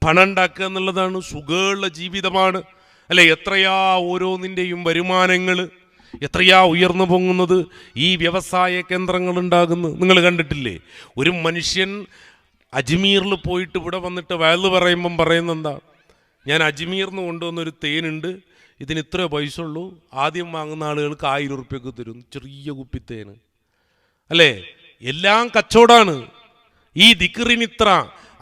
പണം ഉണ്ടാക്കുക എന്നുള്ളതാണ്, സുഖമുള്ള ജീവിതമാണ് അല്ലെ. എത്രയാ ഓരോന്നിൻ്റെയും വരുമാനങ്ങൾ എത്രയാ ഉയർന്നു പൊങ്ങുന്നത്, ഈ വ്യവസായ കേന്ദ്രങ്ങൾ ഉണ്ടാകുന്നു. നിങ്ങൾ കണ്ടിട്ടില്ലേ, ഒരു മനുഷ്യൻ അജ്മീറിൽ പോയിട്ട് ഇവിടെ വന്നിട്ട് വയല് പറയുമ്പം പറയുന്നെന്താ, ഞാൻ അജ്മീറിൽ നിന്ന് കൊണ്ടുവന്നൊരു തേനുണ്ട്, ഇതിന് ഇത്ര പൈസ ഉള്ളൂ, ആദ്യം വാങ്ങുന്ന ആളുകൾക്ക് 1000 ഉറുപ്പ്യക്ക് തരും, ചെറിയ കുപ്പിത്തേന് അല്ലേ. എല്ലാം കച്ചവടമാണ്. ഈ ദിക്റിനിത്ര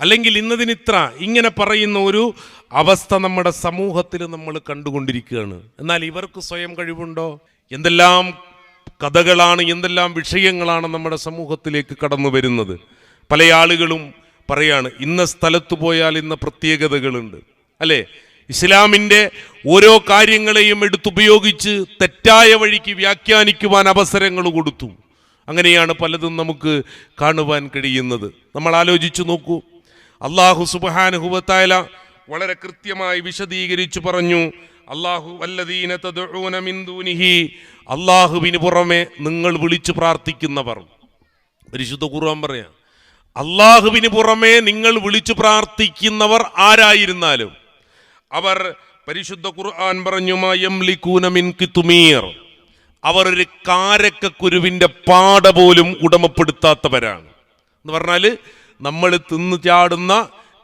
അല്ലെങ്കിൽ ഇന്നതിനിത്ര ഇങ്ങനെ പറയുന്ന ഒരു അവസ്ഥ നമ്മുടെ സമൂഹത്തിൽ നമ്മൾ കണ്ടുകൊണ്ടിരിക്കുകയാണ്. എന്നാൽ ഇവർക്ക് സ്വയം കഴിവുണ്ടോ? എന്തെല്ലാം കഥകളാണ്, എന്തെല്ലാം വിഷയങ്ങളാണ് നമ്മുടെ സമൂഹത്തിലേക്ക് കടന്നു വരുന്നത്. പല ആളുകളും പറയാണ് ഇന്ന സ്ഥലത്ത് പോയാൽ ഇന്ന പ്രത്യേകതകളുണ്ട് അല്ലേ. ഇസ്ലാമിൻ്റെ ഓരോ കാര്യങ്ങളെയും എടുത്തുപയോഗിച്ച് തെറ്റായ വഴിക്ക് വ്യാഖ്യാനിക്കുവാൻ അവസരങ്ങൾ കൊടുത്തു. അങ്ങനെയാണ് പലതും നമുക്ക് കാണുവാൻ കഴിയുന്നത്. നമ്മൾ ആലോചിച്ചു നോക്കൂ, അല്ലാഹു സുബ്ഹാനഹു വ തആല വളരെ കൃത്യമായി വിശദീകരിച്ചു പറഞ്ഞു, അല്ലാഹു വല്ലദീന തദ്ഊന മിൻ ദൂനിഹി, അല്ലാഹുവിന് പുറമെ നിങ്ങൾ വിളിച്ചു പ്രാർത്ഥിക്കുന്നവർ. പരിശുദ്ധ ഖുർആൻ പറയാം, അല്ലാഹുവിന് പുറമെ നിങ്ങൾ വിളിച്ചു പ്രാർത്ഥിക്കുന്നവർ ആരായിരുന്നാലും അവർ, പരിശുദ്ധ ഖുർആൻ പറഞ്ഞു, മാ യംലികൂന മിൻ ഖിത്മീർ, അവർ ഒരു കാരക്കക്കുരുവിൻ്റെ പാട പോലും ഉടമപ്പെടുത്താത്തവരാണ്. എന്ന് പറഞ്ഞാൽ നമ്മൾ തിന്നു ചാടുന്ന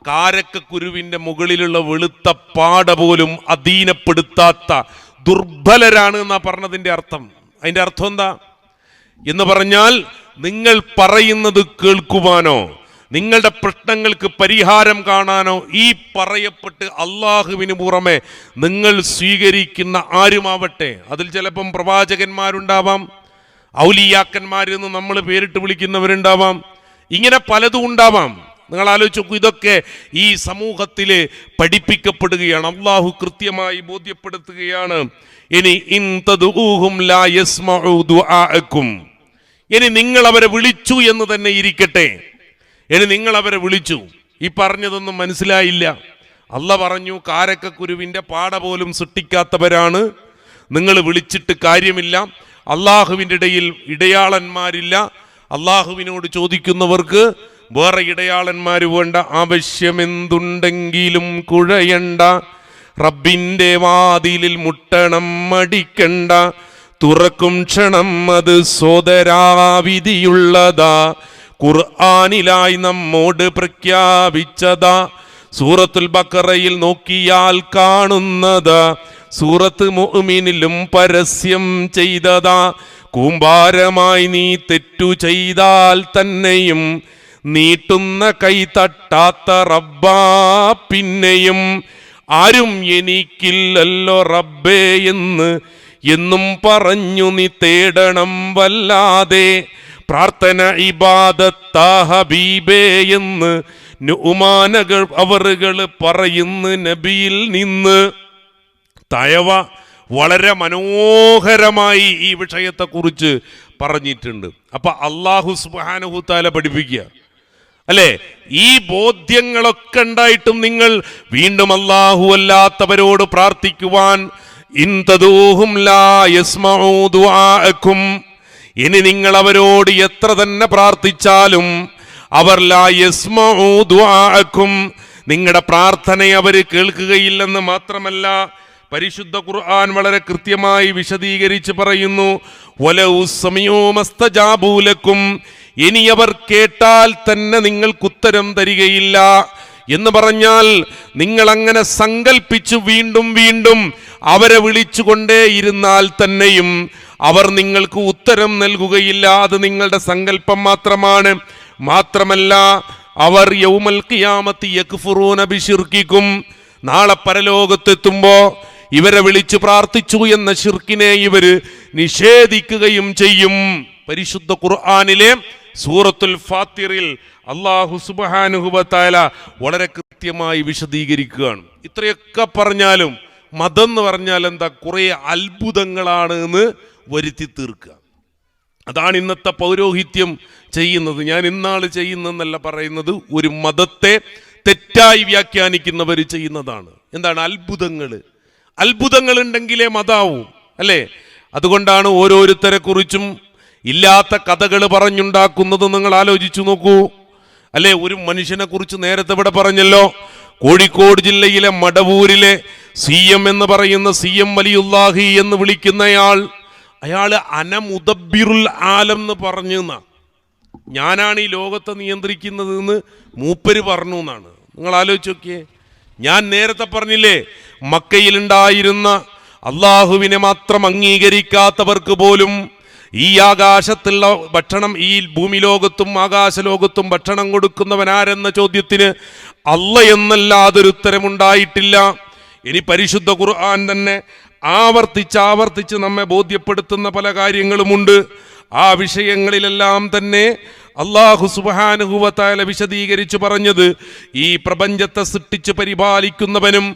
കാരക്കക്കുരുവിൻ്റെ മുകളിലുള്ള വെളുത്ത പാട പോലും അധീനപ്പെടുത്താത്ത ദുർബലരാണ് എന്നാ പറഞ്ഞതിൻ്റെ അർത്ഥം. അതിൻ്റെ അർത്ഥം എന്താ എന്ന് പറഞ്ഞാൽ, നിങ്ങൾ പറയുന്നത് കേൾക്കുവാനോ നിങ്ങളുടെ പ്രശ്നങ്ങൾക്ക് പരിഹാരം കാണാനോ ഈ പറയപ്പെട്ട് അള്ളാഹുവിന് പുറമെ നിങ്ങൾ സ്വീകരിക്കുന്ന ആരുമാവട്ടെ, അതിൽ ചിലപ്പം പ്രവാചകന്മാരുണ്ടാവാം, ഔലിയാക്കന്മാരെന്ന് നമ്മൾ പേരിട്ട് വിളിക്കുന്നവരുണ്ടാവാം, ഇങ്ങനെ പലതും ഉണ്ടാവാം. നിങ്ങൾ ആലോചിച്ച് നോക്കൂ, ഇതൊക്കെ ഈ സമൂഹത്തിൽ പഠിപ്പിക്കപ്പെടുകയാണ്. അള്ളാഹു കൃത്യമായി ബോധ്യപ്പെടുത്തുകയാണ്, ഇനി ഇൻ തദ്ഊഹും ലാ യസ്മഉ ദുആഅക്കും, ഇനി നിങ്ങൾ അവരെ വിളിച്ചു എന്ന് തന്നെ ഇരിക്കട്ടെ, ഇനി നിങ്ങൾ അവരെ വിളിച്ചു, ഈ പറഞ്ഞതൊന്നും മനസ്സിലായില്ല. അള്ള പറഞ്ഞു കാരക്കക്കുരുവിൻ്റെ പാട പോലും സൃഷ്ടിക്കാത്തവരാണ്, നിങ്ങൾ വിളിച്ചിട്ട് കാര്യമില്ല, അള്ളാഹുവിൻ്റെ ഇടയിൽ ഇടയാളന്മാരില്ല, അള്ളാഹുവിനോട് ചോദിക്കുന്നവർക്ക് വേറെ ഇടയാളന്മാർ വേണ്ട, ആവശ്യമെന്തുണ്ടെങ്കിലും കുഴയണ്ട, റബ്ബിൻ്റെ വാതിലിൽ മുട്ടണം മടിക്കണ്ട, തുറക്കും ക്ഷണം അത് സോദരാവിധിയുള്ളതാ, ഖുർആനിലായി നമ്മോട് പ്രഖ്യാപിച്ചതാ, സൂറത്തുൽ ബഖറയിൽ നോക്കിയാൽ കാണുന്നതാ, സൂറത്ത് മുഅ്മിനിലും പരസ്യം ചെയ്തതാ, കൂമ്പാരമായി നീ തെറ്റു ചെയ്താൽ തന്നെയും നീട്ടുന്ന കൈ തട്ടാത്ത റബ്ബാ, പിന്നെയും ആരും എനിക്കില്ലല്ലോ റബ്ബേ എന്ന് എന്നും പറഞ്ഞു നീ തേടണം വല്ലാതെ, പ്രാർത്ഥന ഇബാദത്താ ഹബീബേ എന്ന് നുഅ്മാനകൾ അവറുകൾ പറയുന്നു നബിയിൽ നിന്ന്. തയവ വളരെ മനോഹരമായി ഈ വിഷയത്തെക്കുറിച്ച് പറഞ്ഞിട്ടുണ്ട്. അപ്പൊ അല്ലാഹു സുബ്ഹാനഹു തആല പഠിപ്പിക്കുക അല്ലേ, ഈ ബോധ്യങ്ങളൊക്കെ ഉണ്ടായിട്ടും നിങ്ങൾ വീണ്ടും അല്ലാഹു അല്ലാത്തവരോട് പ്രാർത്ഥിക്കുവാൻ, ഇൻ തദൂഹും ലാ യസ്മഉ ദുആഅക്കും, ഇനി നിങ്ങൾ അവരോട് എത്ര തന്നെ പ്രാർത്ഥിച്ചാലും അവർ ലാ യസ്മഉ ദുആഅക്കും, നിങ്ങളുടെ പ്രാർത്ഥനയെ അവർ കേൾക്കുകയില്ലെന്ന് മാത്രമല്ല, പരിശുദ്ധ ഖുർആൻ വളരെ കൃത്യമായി വിശദീകരിച്ച് പറയുന്നു, വലൗ സമീഉ മസ്തജാബൂ ലക്കും, ഇനി അവർ കേട്ടാൽ തന്നെ നിങ്ങൾക്കുത്തരം തരികയില്ല എന്ന് പറഞ്ഞാൽ, നിങ്ങൾ അങ്ങനെ സങ്കൽപ്പിച്ചു വീണ്ടും വീണ്ടും അവരെ വിളിച്ചുകൊണ്ടേയിരുന്നാൽ തന്നെയും അവർ നിങ്ങൾക്ക് ഉത്തരം നൽകുകയില്ല. അത് നിങ്ങളുടെ സങ്കല്പം മാത്രമാണ്. മാത്രമല്ല, അവർ യൗമൽ ഖിയാമത്തി യക്ഫുറൂന ബിശിർക്കിക്കും, നാളെ പരലോകത്തെത്തുമ്പോ ഇവരെ വിളിച്ചു പ്രാർത്ഥിച്ചു എന്ന ശിർക്കിനെ ഇവര് നിഷേധിക്കുകയും ചെയ്യും. പരിശുദ്ധ ഖുർആനിലെ സൂറത്തുൽ ഫാത്തിറിൽ അല്ലാഹു സുബ്ഹാനഹു വ തആല വളരെ കൃത്യമായി വിശദീകരിക്കുകയാണ്. ഇത്രയൊക്കെ പറഞ്ഞാലും മതം എന്ന് പറഞ്ഞാൽ എന്താ, കുറെ അത്ഭുതങ്ങളാണ് എന്ന് വരുത്തി തീർക്കുക. അതാണ് ഇന്നത്തെ പൗരോഹിത്യം ചെയ്യുന്നത്. ഞാൻ ഇന്നാൾ ചെയ്യുന്നതെന്നല്ല പറയുന്നത്, ഒരു മതത്തെ തെറ്റായി വ്യാഖ്യാനിക്കുന്നവർ ചെയ്യുന്നതാണ്. എന്താണ് അത്ഭുതങ്ങൾ? അത്ഭുതങ്ങൾ ഉണ്ടെങ്കിലേ മതാവും അല്ലേ. അതുകൊണ്ടാണ് ഓരോരുത്തരെ കുറിച്ചും ഇല്ലാത്ത കഥകൾ പറഞ്ഞുണ്ടാക്കുന്നത്. നിങ്ങൾ ആലോചിച്ചു നോക്കൂ അല്ലേ. ഒരു മനുഷ്യനെ കുറിച്ച് നേരത്തെ ഇവിടെ പറഞ്ഞല്ലോ, കോഴിക്കോട് ജില്ലയിലെ മടവൂരിലെ CM എന്ന് പറയുന്ന CM വലിയുല്ലാഹി എന്ന് വിളിക്കുന്നയാൾ, അയാൾ അനമുദബ്ബിറുൽ ആലം എന്ന് പറഞ്ഞു എന്നാ, ഞാനാണ് ഈ ലോകത്തെ നിയന്ത്രിക്കുന്നത് എന്ന് മൂപ്പര് പറഞ്ഞു എന്നാണ്. നിങ്ങൾ ആലോചിച്ച് നോക്കിയേ. ഞാൻ നേരത്തെ പറഞ്ഞില്ലേ, മക്കയിലുണ്ടായിരുന്ന അള്ളാഹുവിനെ മാത്രം അംഗീകരിക്കാത്തവർക്ക് പോലും ഈ ആകാശത്തുള്ള ഭക്ഷണം, ഈ ഭൂമി ലോകത്തും ആകാശലോകത്തും ഭക്ഷണം കൊടുക്കുന്നവൻ ആരെന്ന ചോദ്യത്തിന് അല്ല എന്നല്ലാതൊരു ഉത്തരമുണ്ടായിട്ടില്ല. ഇനി പരിശുദ്ധ ഖുർആൻ തന്നെ ആവർത്തിച്ച് നമ്മെ ബോധ്യപ്പെടുത്തുന്ന പല കാര്യങ്ങളുമുണ്ട്. ആ വിഷയങ്ങളിലെല്ലാം തന്നെ അല്ലാഹു സുബ്ഹാനഹു വ തആല വിശദീകരിച്ചു പറഞ്ഞത്, ഈ പ്രപഞ്ചത്തെ സൃഷ്ടിച്ച് പരിപാലിക്കുന്നവനും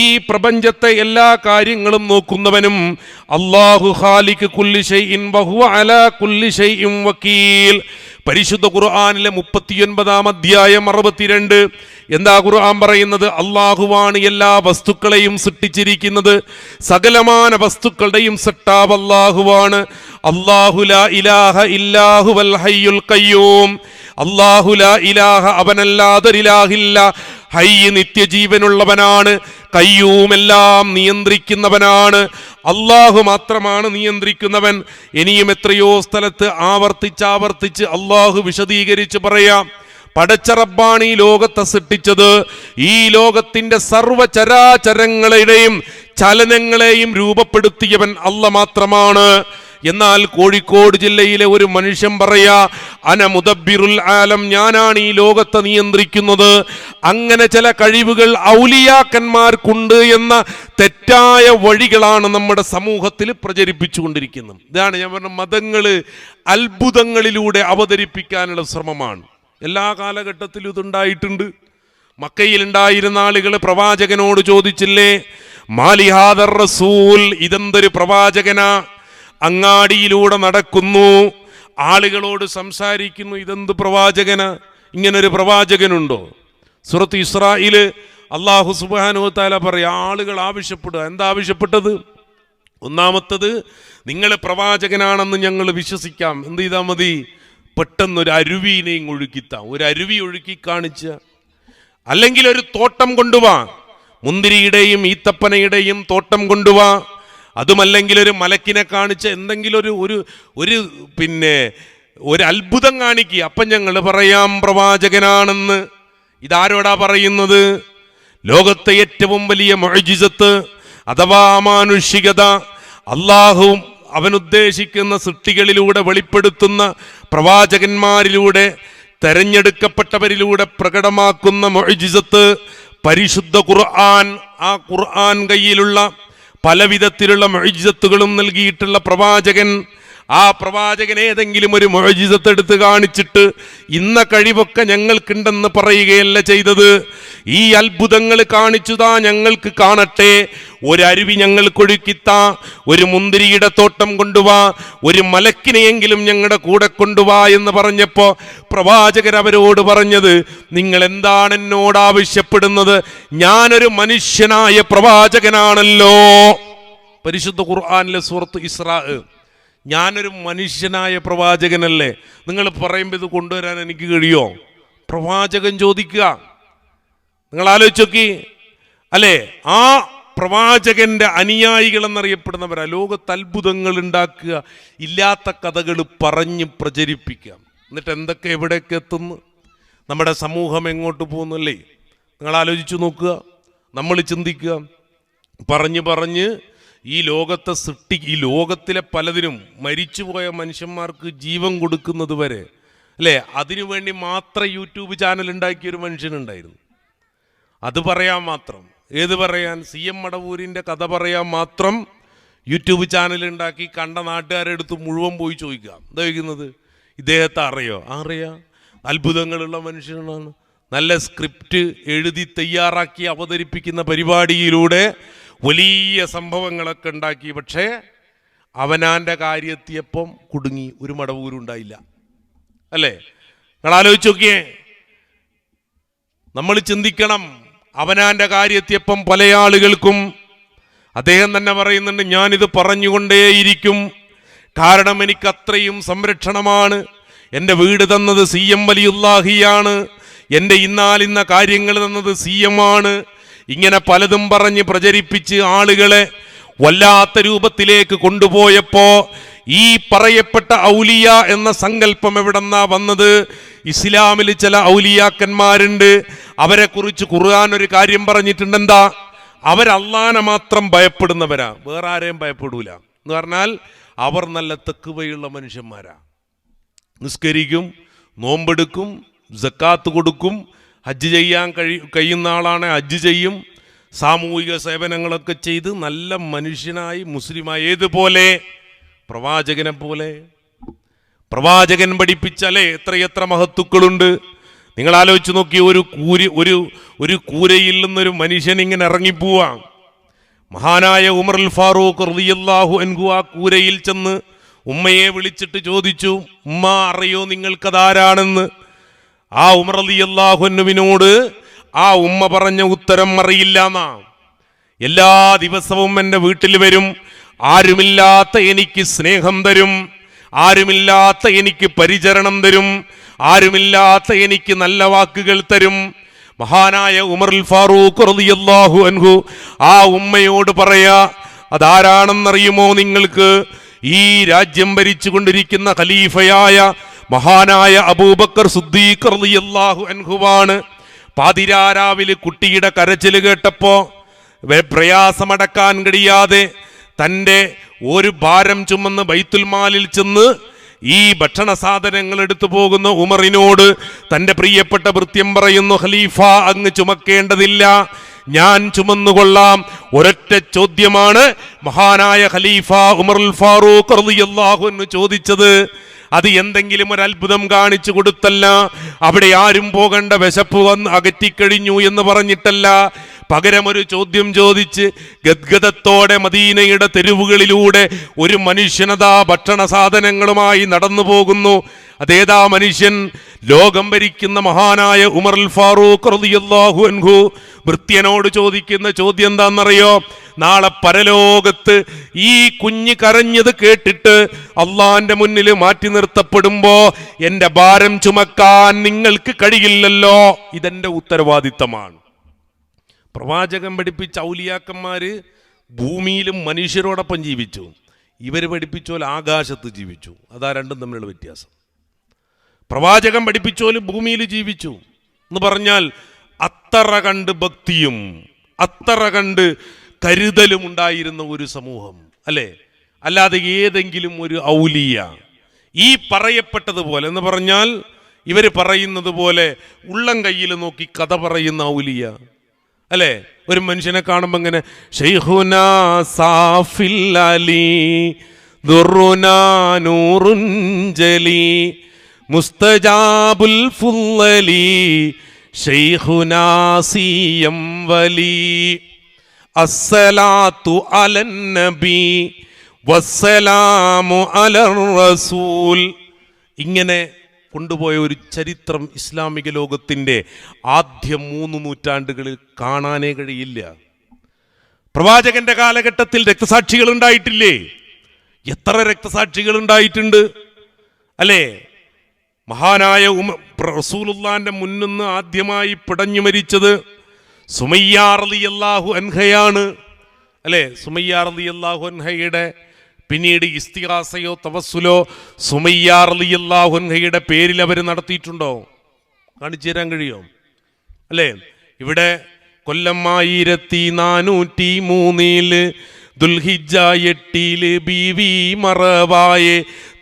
ഈ പ്രപഞ്ചത്തെ എല്ലാ കാര്യങ്ങളും നോക്കുന്നവനും അല്ലാഹു ഖാലിഖ് കുല്ലി ഷൈഇൻ വഹുവ അലാ കുല്ലി ഷൈഇൻ വകീൽ. പരിശുദ്ധ ഖുർആനിലെ 39-ാം അധ്യായം 62 എന്താ ഖുർആൻ പറയുന്നത്? അല്ലാഹുവാണ് എല്ലാ വസ്തുക്കളെയും സൃഷ്ടിച്ചിരിക്കുന്നത്, സകലമാന വസ്തുക്കളുടെയും സൃഷ്ടാവ് അല്ലാഹുവാണ്. അല്ലാഹു ലാ ഇലാഹ ഇല്ലാഹു വൽ ഹയ്യുൽ ഖയ്യൂം. അല്ലാഹു ലാ ഇലാഹ, അവനല്ലാതൊരിലാഹില്ല. ഹയ്യ്, നിത്യജീവനുള്ളവനാണ്. ഖയ്യൂം, എല്ലാം നിയന്ത്രിക്കുന്നവനാണ്. അല്ലാഹു മാത്രമാണ് നിയന്ത്രിക്കുന്നവൻ. ഇനിയും എത്രയോ സ്ഥലത്ത് ആവർത്തിച്ച് അല്ലാഹു വിശദീകരിച്ച് പറയാം. പടച്ച റബ്ബാണ് ഈ ലോകത്തെ സൃഷ്ടിച്ചത്. ഈ ലോകത്തിന്റെ സർവ്വചരാചരങ്ങളുടെയും ചലനങ്ങളെയും രൂപപ്പെടുത്തിയവൻ അല്ല മാത്രമാണ്. എന്നാൽ കോഴിക്കോട് ജില്ലയിലെ ഒരു മനുഷ്യൻ പറയാ, അന മുദബ്ബിറുൽ ആലം, ഞാനാണ് ഈ ലോകത്തെ നിയന്ത്രിക്കുന്നത്. അങ്ങനെ ചില കഴിവുകൾ ഔലിയാക്കന്മാർക്കുണ്ട് എന്ന തെറ്റായ വഴികളാണ് നമ്മുടെ സമൂഹത്തിൽ പ്രചരിപ്പിച്ചുകൊണ്ടിരിക്കുന്നത്. ഇതാണ് ഞാൻ പറഞ്ഞ, മതങ്ങള് അത്ഭുതങ്ങളിലൂടെ അവതരിപ്പിക്കാനുള്ള ശ്രമമാണ്. എല്ലാ കാലഘട്ടത്തിലും ഇതുണ്ടായിട്ടുണ്ട്. മക്കയിലുണ്ടായിരുന്ന ആളുകൾ പ്രവാചകനോട് ചോദിച്ചില്ലേ, മാലിഹാദർ റസൂൽ, ഇതെന്തൊരു പ്രവാചകനാ, അങ്ങാടിയിലൂടെ നടക്കുന്നു, ആളുകളോട് സംസാരിക്കുന്നു, ഇതെന്ത് പ്രവാചകനാ, ഇങ്ങനൊരു പ്രവാചകനുണ്ടോ? സൂറത്ത് ഇസ്രായില് അല്ലാഹു സുബ്ഹാനഹു വ തആല പറയാ, ആളുകൾ ആവശ്യപ്പെടുക. എന്താ ആവശ്യപ്പെട്ടത്? ഒന്നാമത്തത്, നിങ്ങൾ പ്രവാചകനാണെന്ന് ഞങ്ങൾ വിശ്വസിക്കാം, എന്ത് ചെയ്താൽ മതി? പെട്ടെന്നൊരു അരുവിനെയും ഒഴുക്കിത്താം, ഒരു അരുവി ഒഴുക്കി കാണിച്ച, അല്ലെങ്കിൽ ഒരു തോട്ടം കൊണ്ടുവാ, മുന്തിരിയുടെയും ഈത്തപ്പനയുടെയും തോട്ടം കൊണ്ടുവാ, അതുമല്ലെങ്കിൽ ഒരു മലക്കിനെ കാണിച്ച് എന്തെങ്കിലും ഒരു ഒരു അത്ഭുതം കാണിക്കുക, അപ്പം ഞങ്ങൾ പറയാം പ്രവാചകനാണെന്ന്. ഇതാരോടാ പറയുന്നത്? ലോകത്തെ ഏറ്റവും വലിയ മുഅ്ജിസത്ത് അഥവാ അമാനുഷികത അല്ലാഹു അവനുദ്ദേശിക്കുന്ന സൃഷ്ടികളിലൂടെ വെളിപ്പെടുത്തുന്ന പ്രവാചകന്മാരിലൂടെ തെരഞ്ഞെടുക്കപ്പെട്ടവരിലൂടെ പ്രകടമാക്കുന്ന മുഅ്ജിസത്ത് പരിശുദ്ധ ഖുർആൻ. ആ ഖുർആൻ കയ്യിലുള്ള പലവിധത്തിലുള്ള മുഅ്ജിസത്തുകളും നൽകിയിട്ടുള്ള പ്രവാചകൻ, ആ പ്രവാചകൻ ഏതെങ്കിലും ഒരു മുഅ്ജിസത്ത് എടുത്ത് കാണിച്ചിട്ട് ഇന്ന കഴിവൊക്കെ ഞങ്ങൾക്കുണ്ടെന്ന് പറയുകയല്ല ചെയ്തത്. ഈ അത്ഭുതങ്ങൾ കാണിച്ചുതാ, ഞങ്ങൾക്ക് കാണട്ടെ, ഒരു അരുവി ഞങ്ങൾക്കൊഴുക്കിത്താ, ഒരു മുന്തിരിയുടെ തോട്ടം കൊണ്ടുവാ, ഒരു മലക്കിനെയെങ്കിലും ഞങ്ങളുടെ കൂടെ കൊണ്ടുവാ എന്ന് പറഞ്ഞപ്പോൾ പ്രവാചകൻ അവരോട് പറഞ്ഞത്, നിങ്ങൾ എന്താണ് എന്നോട് ആവശ്യപ്പെടുന്നത്? ഞാനൊരു മനുഷ്യനായ പ്രവാചകനാണല്ലോ. പരിശുദ്ധ ഖുർആനിലെ സൂറത്ത് ഇസ്രാ, ഞാനൊരു മനുഷ്യനായ പ്രവാചകനല്ലേ, നിങ്ങൾ പറയുമ്പോൾ ഇത് കൊണ്ടുവരാൻ എനിക്ക് കഴിയോ? പ്രവാചകൻ ചോദിക്കുക. നിങ്ങൾ ആലോചിച്ച് നോക്കി അല്ലേ? ആ പ്രവാചകന്റെ അനുയായികൾ എന്നറിയപ്പെടുന്നവരാ ലോകത്ത് അത്ഭുതങ്ങൾ ഉണ്ടാക്കുക, ഇല്ലാത്ത കഥകൾ പറഞ്ഞ് പ്രചരിപ്പിക്കുക. എന്നിട്ട് എന്തൊക്കെ എവിടെയൊക്കെ എത്തുന്നു? നമ്മുടെ സമൂഹം എങ്ങോട്ട് പോകുന്നല്ലേ? നിങ്ങൾ ആലോചിച്ചു നോക്കുക, നമ്മൾ ചിന്തിക്കുക. പറഞ്ഞ് ഈ ലോകത്തെ ഈ ലോകത്തിലെ പലതിനും മരിച്ചുപോയ മനുഷ്യന്മാർക്ക് ജീവൻ കൊടുക്കുന്നത് വരെ അല്ലേ, അതിനുവേണ്ടി മാത്രം യൂട്യൂബ് ചാനൽ ഉണ്ടാക്കിയൊരു മനുഷ്യനുണ്ടായിരുന്നു. അത് പറയാൻ മാത്രം, ഏത് പറയാൻ? CM മടവൂരിൻ്റെ കഥ പറയാൻ മാത്രം യൂട്യൂബ് ചാനൽ ഉണ്ടാക്കി കണ്ട നാട്ടുകാരെടുത്ത് മുഴുവൻ പോയി ചോദിക്കുക. എന്താ ചോദിക്കുന്നത്? ഇദ്ദേഹത്തെ അറിയോ? അറിയാം, അത്ഭുതങ്ങളുള്ള മനുഷ്യനാണ്, നല്ല സ്ക്രിപ്റ്റ് എഴുതി തയ്യാറാക്കി അവതരിപ്പിക്കുന്ന പരിപാടിയിലൂടെ വലിയ സംഭവങ്ങളൊക്കെ ഉണ്ടാക്കി. പക്ഷേ അവനാൻ്റെ കാര്യത്തിയപ്പം കുടുങ്ങി, ഒരു മടവൂരുണ്ടായില്ല അല്ലേ? നിങ്ങൾ ആലോചിച്ച് നോക്കിയേ. നമ്മൾ ചിന്തിക്കണം, അവനാൻ്റെ കാര്യത്തിയപ്പം പല ആളുകൾക്കും അദ്ദേഹം തന്നെ പറയുന്നുണ്ട്, ഞാനിത് പറഞ്ഞുകൊണ്ടേയിരിക്കും, കാരണം എനിക്ക് അത്രയും സംരക്ഷണമാണ്. എൻ്റെ വീട് തന്നത് CM വലിയുല്ലാഹിയാണ്, എൻ്റെ ഇന്നാലിന്ന കാര്യങ്ങൾ തന്നത് CM ആണ്. ഇങ്ങനെ പലതും പറഞ്ഞ് പ്രചരിപ്പിച്ച് ആളുകളെ വല്ലാത്ത രൂപത്തിലേക്ക് കൊണ്ടുപോയപ്പോ ഈ പറയപ്പെട്ട ഔലിയ എന്ന സങ്കല്പം എവിടെന്നാ വന്നത്? ഇസ്ലാമിൽ ചില ഔലിയാക്കന്മാരുണ്ട്, അവരെ കുറിച്ച് ഖുർആൻ ഒരു കാര്യം പറഞ്ഞിട്ടുണ്ട്. എന്താ? അവരല്ലാഹനെ മാത്രം ഭയപ്പെടുന്നവരാ, വേറെ ആരെയും ഭയപ്പെടൂല എന്ന് പറഞ്ഞാൽ അവർ നല്ല തഖ്വയുള്ള മനുഷ്യന്മാരാ. നിസ്കരിക്കും, നോമ്പെടുക്കും, സക്കാത്ത് കൊടുക്കും, ഹജ്ജ് ചെയ്യാൻ കഴിയുന്ന ആളാണ് ഹജ്ജ് ചെയ്യും, സാമൂഹിക സേവനങ്ങളൊക്കെ ചെയ്ത് നല്ല മനുഷ്യനായി മുസ്ലിമായി. ഏതുപോലെ? പ്രവാചകനെ പോലെ. പ്രവാചകൻ പഠിപ്പിച്ചാലേ എത്രയെത്ര മഹത്തുക്കളുണ്ട്. നിങ്ങൾ ആലോചിച്ച് നോക്കി, ഒരു കൂരയിൽ നിന്നൊരു മനുഷ്യൻ ഇങ്ങനെ ഇറങ്ങിപ്പോവാ. മഹാനായ ഉമറുൽ ഫാറൂഖ് റളിയല്ലാഹു അൻഹു ആ കൂരയിൽ ചെന്ന് ഉമ്മയെ വിളിച്ചിട്ട് ചോദിച്ചു, ഉമ്മ അറിയോ നിങ്ങൾക്കതാരാണെന്ന്? ആ ഉമർ റളിയല്ലാഹു അൻഹുവിനോട് ആ ഉമ്മ പറഞ്ഞ ഉത്തരം അറിയില്ല എന്നാ. എല്ലാ ദിവസവും എൻ്റെ വീട്ടിൽ വരും, ആരുമില്ലാത്ത എനിക്ക് സ്നേഹം തരും, ആരുമില്ലാത്ത എനിക്ക് പരിചരണം തരും, ആരുമില്ലാത്ത എനിക്ക് നല്ല വാക്കുകൾ തരും. മഹാനായ ഉമറുൽ ഫാറൂഖ് റളിയല്ലാഹു അൻഹു ആ ഉമ്മയോട് പറയാ, അതാരാണെന്നറിയുമോ നിങ്ങൾക്ക്? ഈ രാജ്യം ഭരിച്ചു കൊണ്ടിരിക്കുന്ന ഖലീഫയായ മഹാനായ അബൂബക്കർ സിദ്ദീഖ് റളിയല്ലാഹു അൻഹുവാണ്. പാതിരാരാവിലെ കുട്ടിയുടെ കരച്ചിൽ കേട്ടപ്പോ പ്രയാസമടക്കാൻ കഴിയാതെ തൻ്റെ ഒരു ഭാരം ചുമന്ന് ബൈത്തുൽ മാലിൽ ചെന്ന് ഈ ഭക്ഷണ സാധനങ്ങൾ എടുത്തു പോകുന്ന ഉമറിനോട് തൻ്റെ പ്രിയപ്പെട്ട ഭൃത്യം പറയുന്നു, ഖലീഫ അങ്ങ് ചുമക്കേണ്ടതില്ല, ഞാൻ ചുമന്നുകൊള്ളാം. ഒരൊറ്റ ചോദ്യമാണ് മഹാനായ ഖലീഫ ഉമറുൽ ഫാറൂഖ് റളിയല്ലാഹു അൻഹു ചോദിച്ചത്. അത് എന്തെങ്കിലും ഒരു അത്ഭുതം കാണിച്ചു കൊടുത്തല്ല, അവിടെ ആരും പോകേണ്ട വിശപ്പ് വന്ന് അകറ്റിക്കഴിഞ്ഞു എന്ന് പറഞ്ഞിട്ടല്ല, പകരം ഒരു ചോദ്യം ചോദിച്ച് ഗദ്ഗദത്തോടെ മദീനയുടെ തെരുവുകളിലൂടെ ഒരു മനുഷ്യനതാ ഭക്ഷണ സാധനങ്ങളുമായി നടന്നു പോകുന്നു. അതേതാ മനുഷ്യൻ? ലോകം ഭരിക്കുന്ന മഹാനായ ഉമറുൽ ഫാറൂഖ് റളിയല്ലാഹു അൻഹു ഭൃത്യനോട് ചോദിക്കുന്ന ചോദ്യം എന്താണെന്നറിയോ? നാളെ പരലോകത്ത് ഈ കുഞ്ഞ് കരഞ്ഞത് കേട്ടിട്ട് അള്ളാന്റെ മുന്നിൽ മാറ്റി നിർത്തപ്പെടുമ്പോ എന്റെ ഭാരം ചുമക്കാൻ നിങ്ങൾക്ക് കഴിയില്ലല്ലോ, ഇതെന്റെ ഉത്തരവാദിത്തമാണ്. പ്രവാചകൻ പഠിപ്പിച്ച ഔലിയാക്കന്മാര് ഭൂമിയിലും മനുഷ്യരോടൊപ്പം ജീവിച്ചു, ഇവര് പഠിപ്പിച്ചോൽ ആകാശത്ത് ജീവിച്ചു. അതാ രണ്ടും തമ്മിലുള്ള വ്യത്യാസം. പ്രവാചകൻ പഠിപ്പിച്ചോലും ഭൂമിയിൽ ജീവിച്ചു എന്ന് പറഞ്ഞാൽ അത്തറ കണ്ട് ഭക്തിയും അത്തറ കണ്ട് കരുതലും ഉണ്ടായിരുന്ന ഒരു സമൂഹം, അല്ലേ? അല്ലാതെ ഏതെങ്കിലും ഒരു ഔലിയ ഈ പറയപ്പെട്ടതുപോലെ എന്ന് പറഞ്ഞാൽ ഇവര് പറയുന്നത് പോലെ ഉള്ളം കയ്യിൽ നോക്കി കഥ പറയുന്ന ഔലിയ, അല്ലേ? ഒരു മനുഷ്യനെ കാണുമ്പോൾ ഇങ്ങനെ ശൈഖുനാ സാഫിൽ അലി ദുറുനാ നൂറുൻ ജലി മുസ്തജാബുൽ ഫുല്ലലി ശൈഖുനാ സിയം വലി അസ്സലാത്തു അലൻ നബി വസ്സലാമു അലർ റസൂൽ. ഇങ്ങനെ കൊണ്ടുപോയ ഒരു ചരിത്രം ഇസ്ലാമിക ലോകത്തിൻ്റെ ആദ്യ 3 നൂറ്റാണ്ടുകളിൽ കാണാനേ കഴിയില്ല. പ്രവാചകന്റെ കാലഘട്ടത്തിൽ രക്തസാക്ഷികൾ ഉണ്ടായിട്ടില്ലേ? എത്ര രക്തസാക്ഷികൾ ഉണ്ടായിട്ടുണ്ട്, അല്ലേ? മഹാനായ റസൂലുള്ളാന്റെ മുന്നിന്ന് ആദ്യമായി പിടഞ്ഞു മരിച്ചത് സുമയ്യ റളിയല്ലാഹു അൻഹയാണ്, അല്ലേ? സുമയ്യ റളിയല്ലാഹു അൻഹയുടെ പിന്നീട് ഇസ്തിഗാസയോ തവസ്സുലോ സുമയ്യ റളിയല്ലാഹു അൻഹയുടെ പേരിൽ അവർ നടത്തിയിട്ടുണ്ടോ? കാണിച്ചു തരാൻ കഴിയോ? അല്ലേ? ഇവിടെ കൊല്ലം 1403 ദുൽഹിജ്ജ 8 ബീവി മറവായെ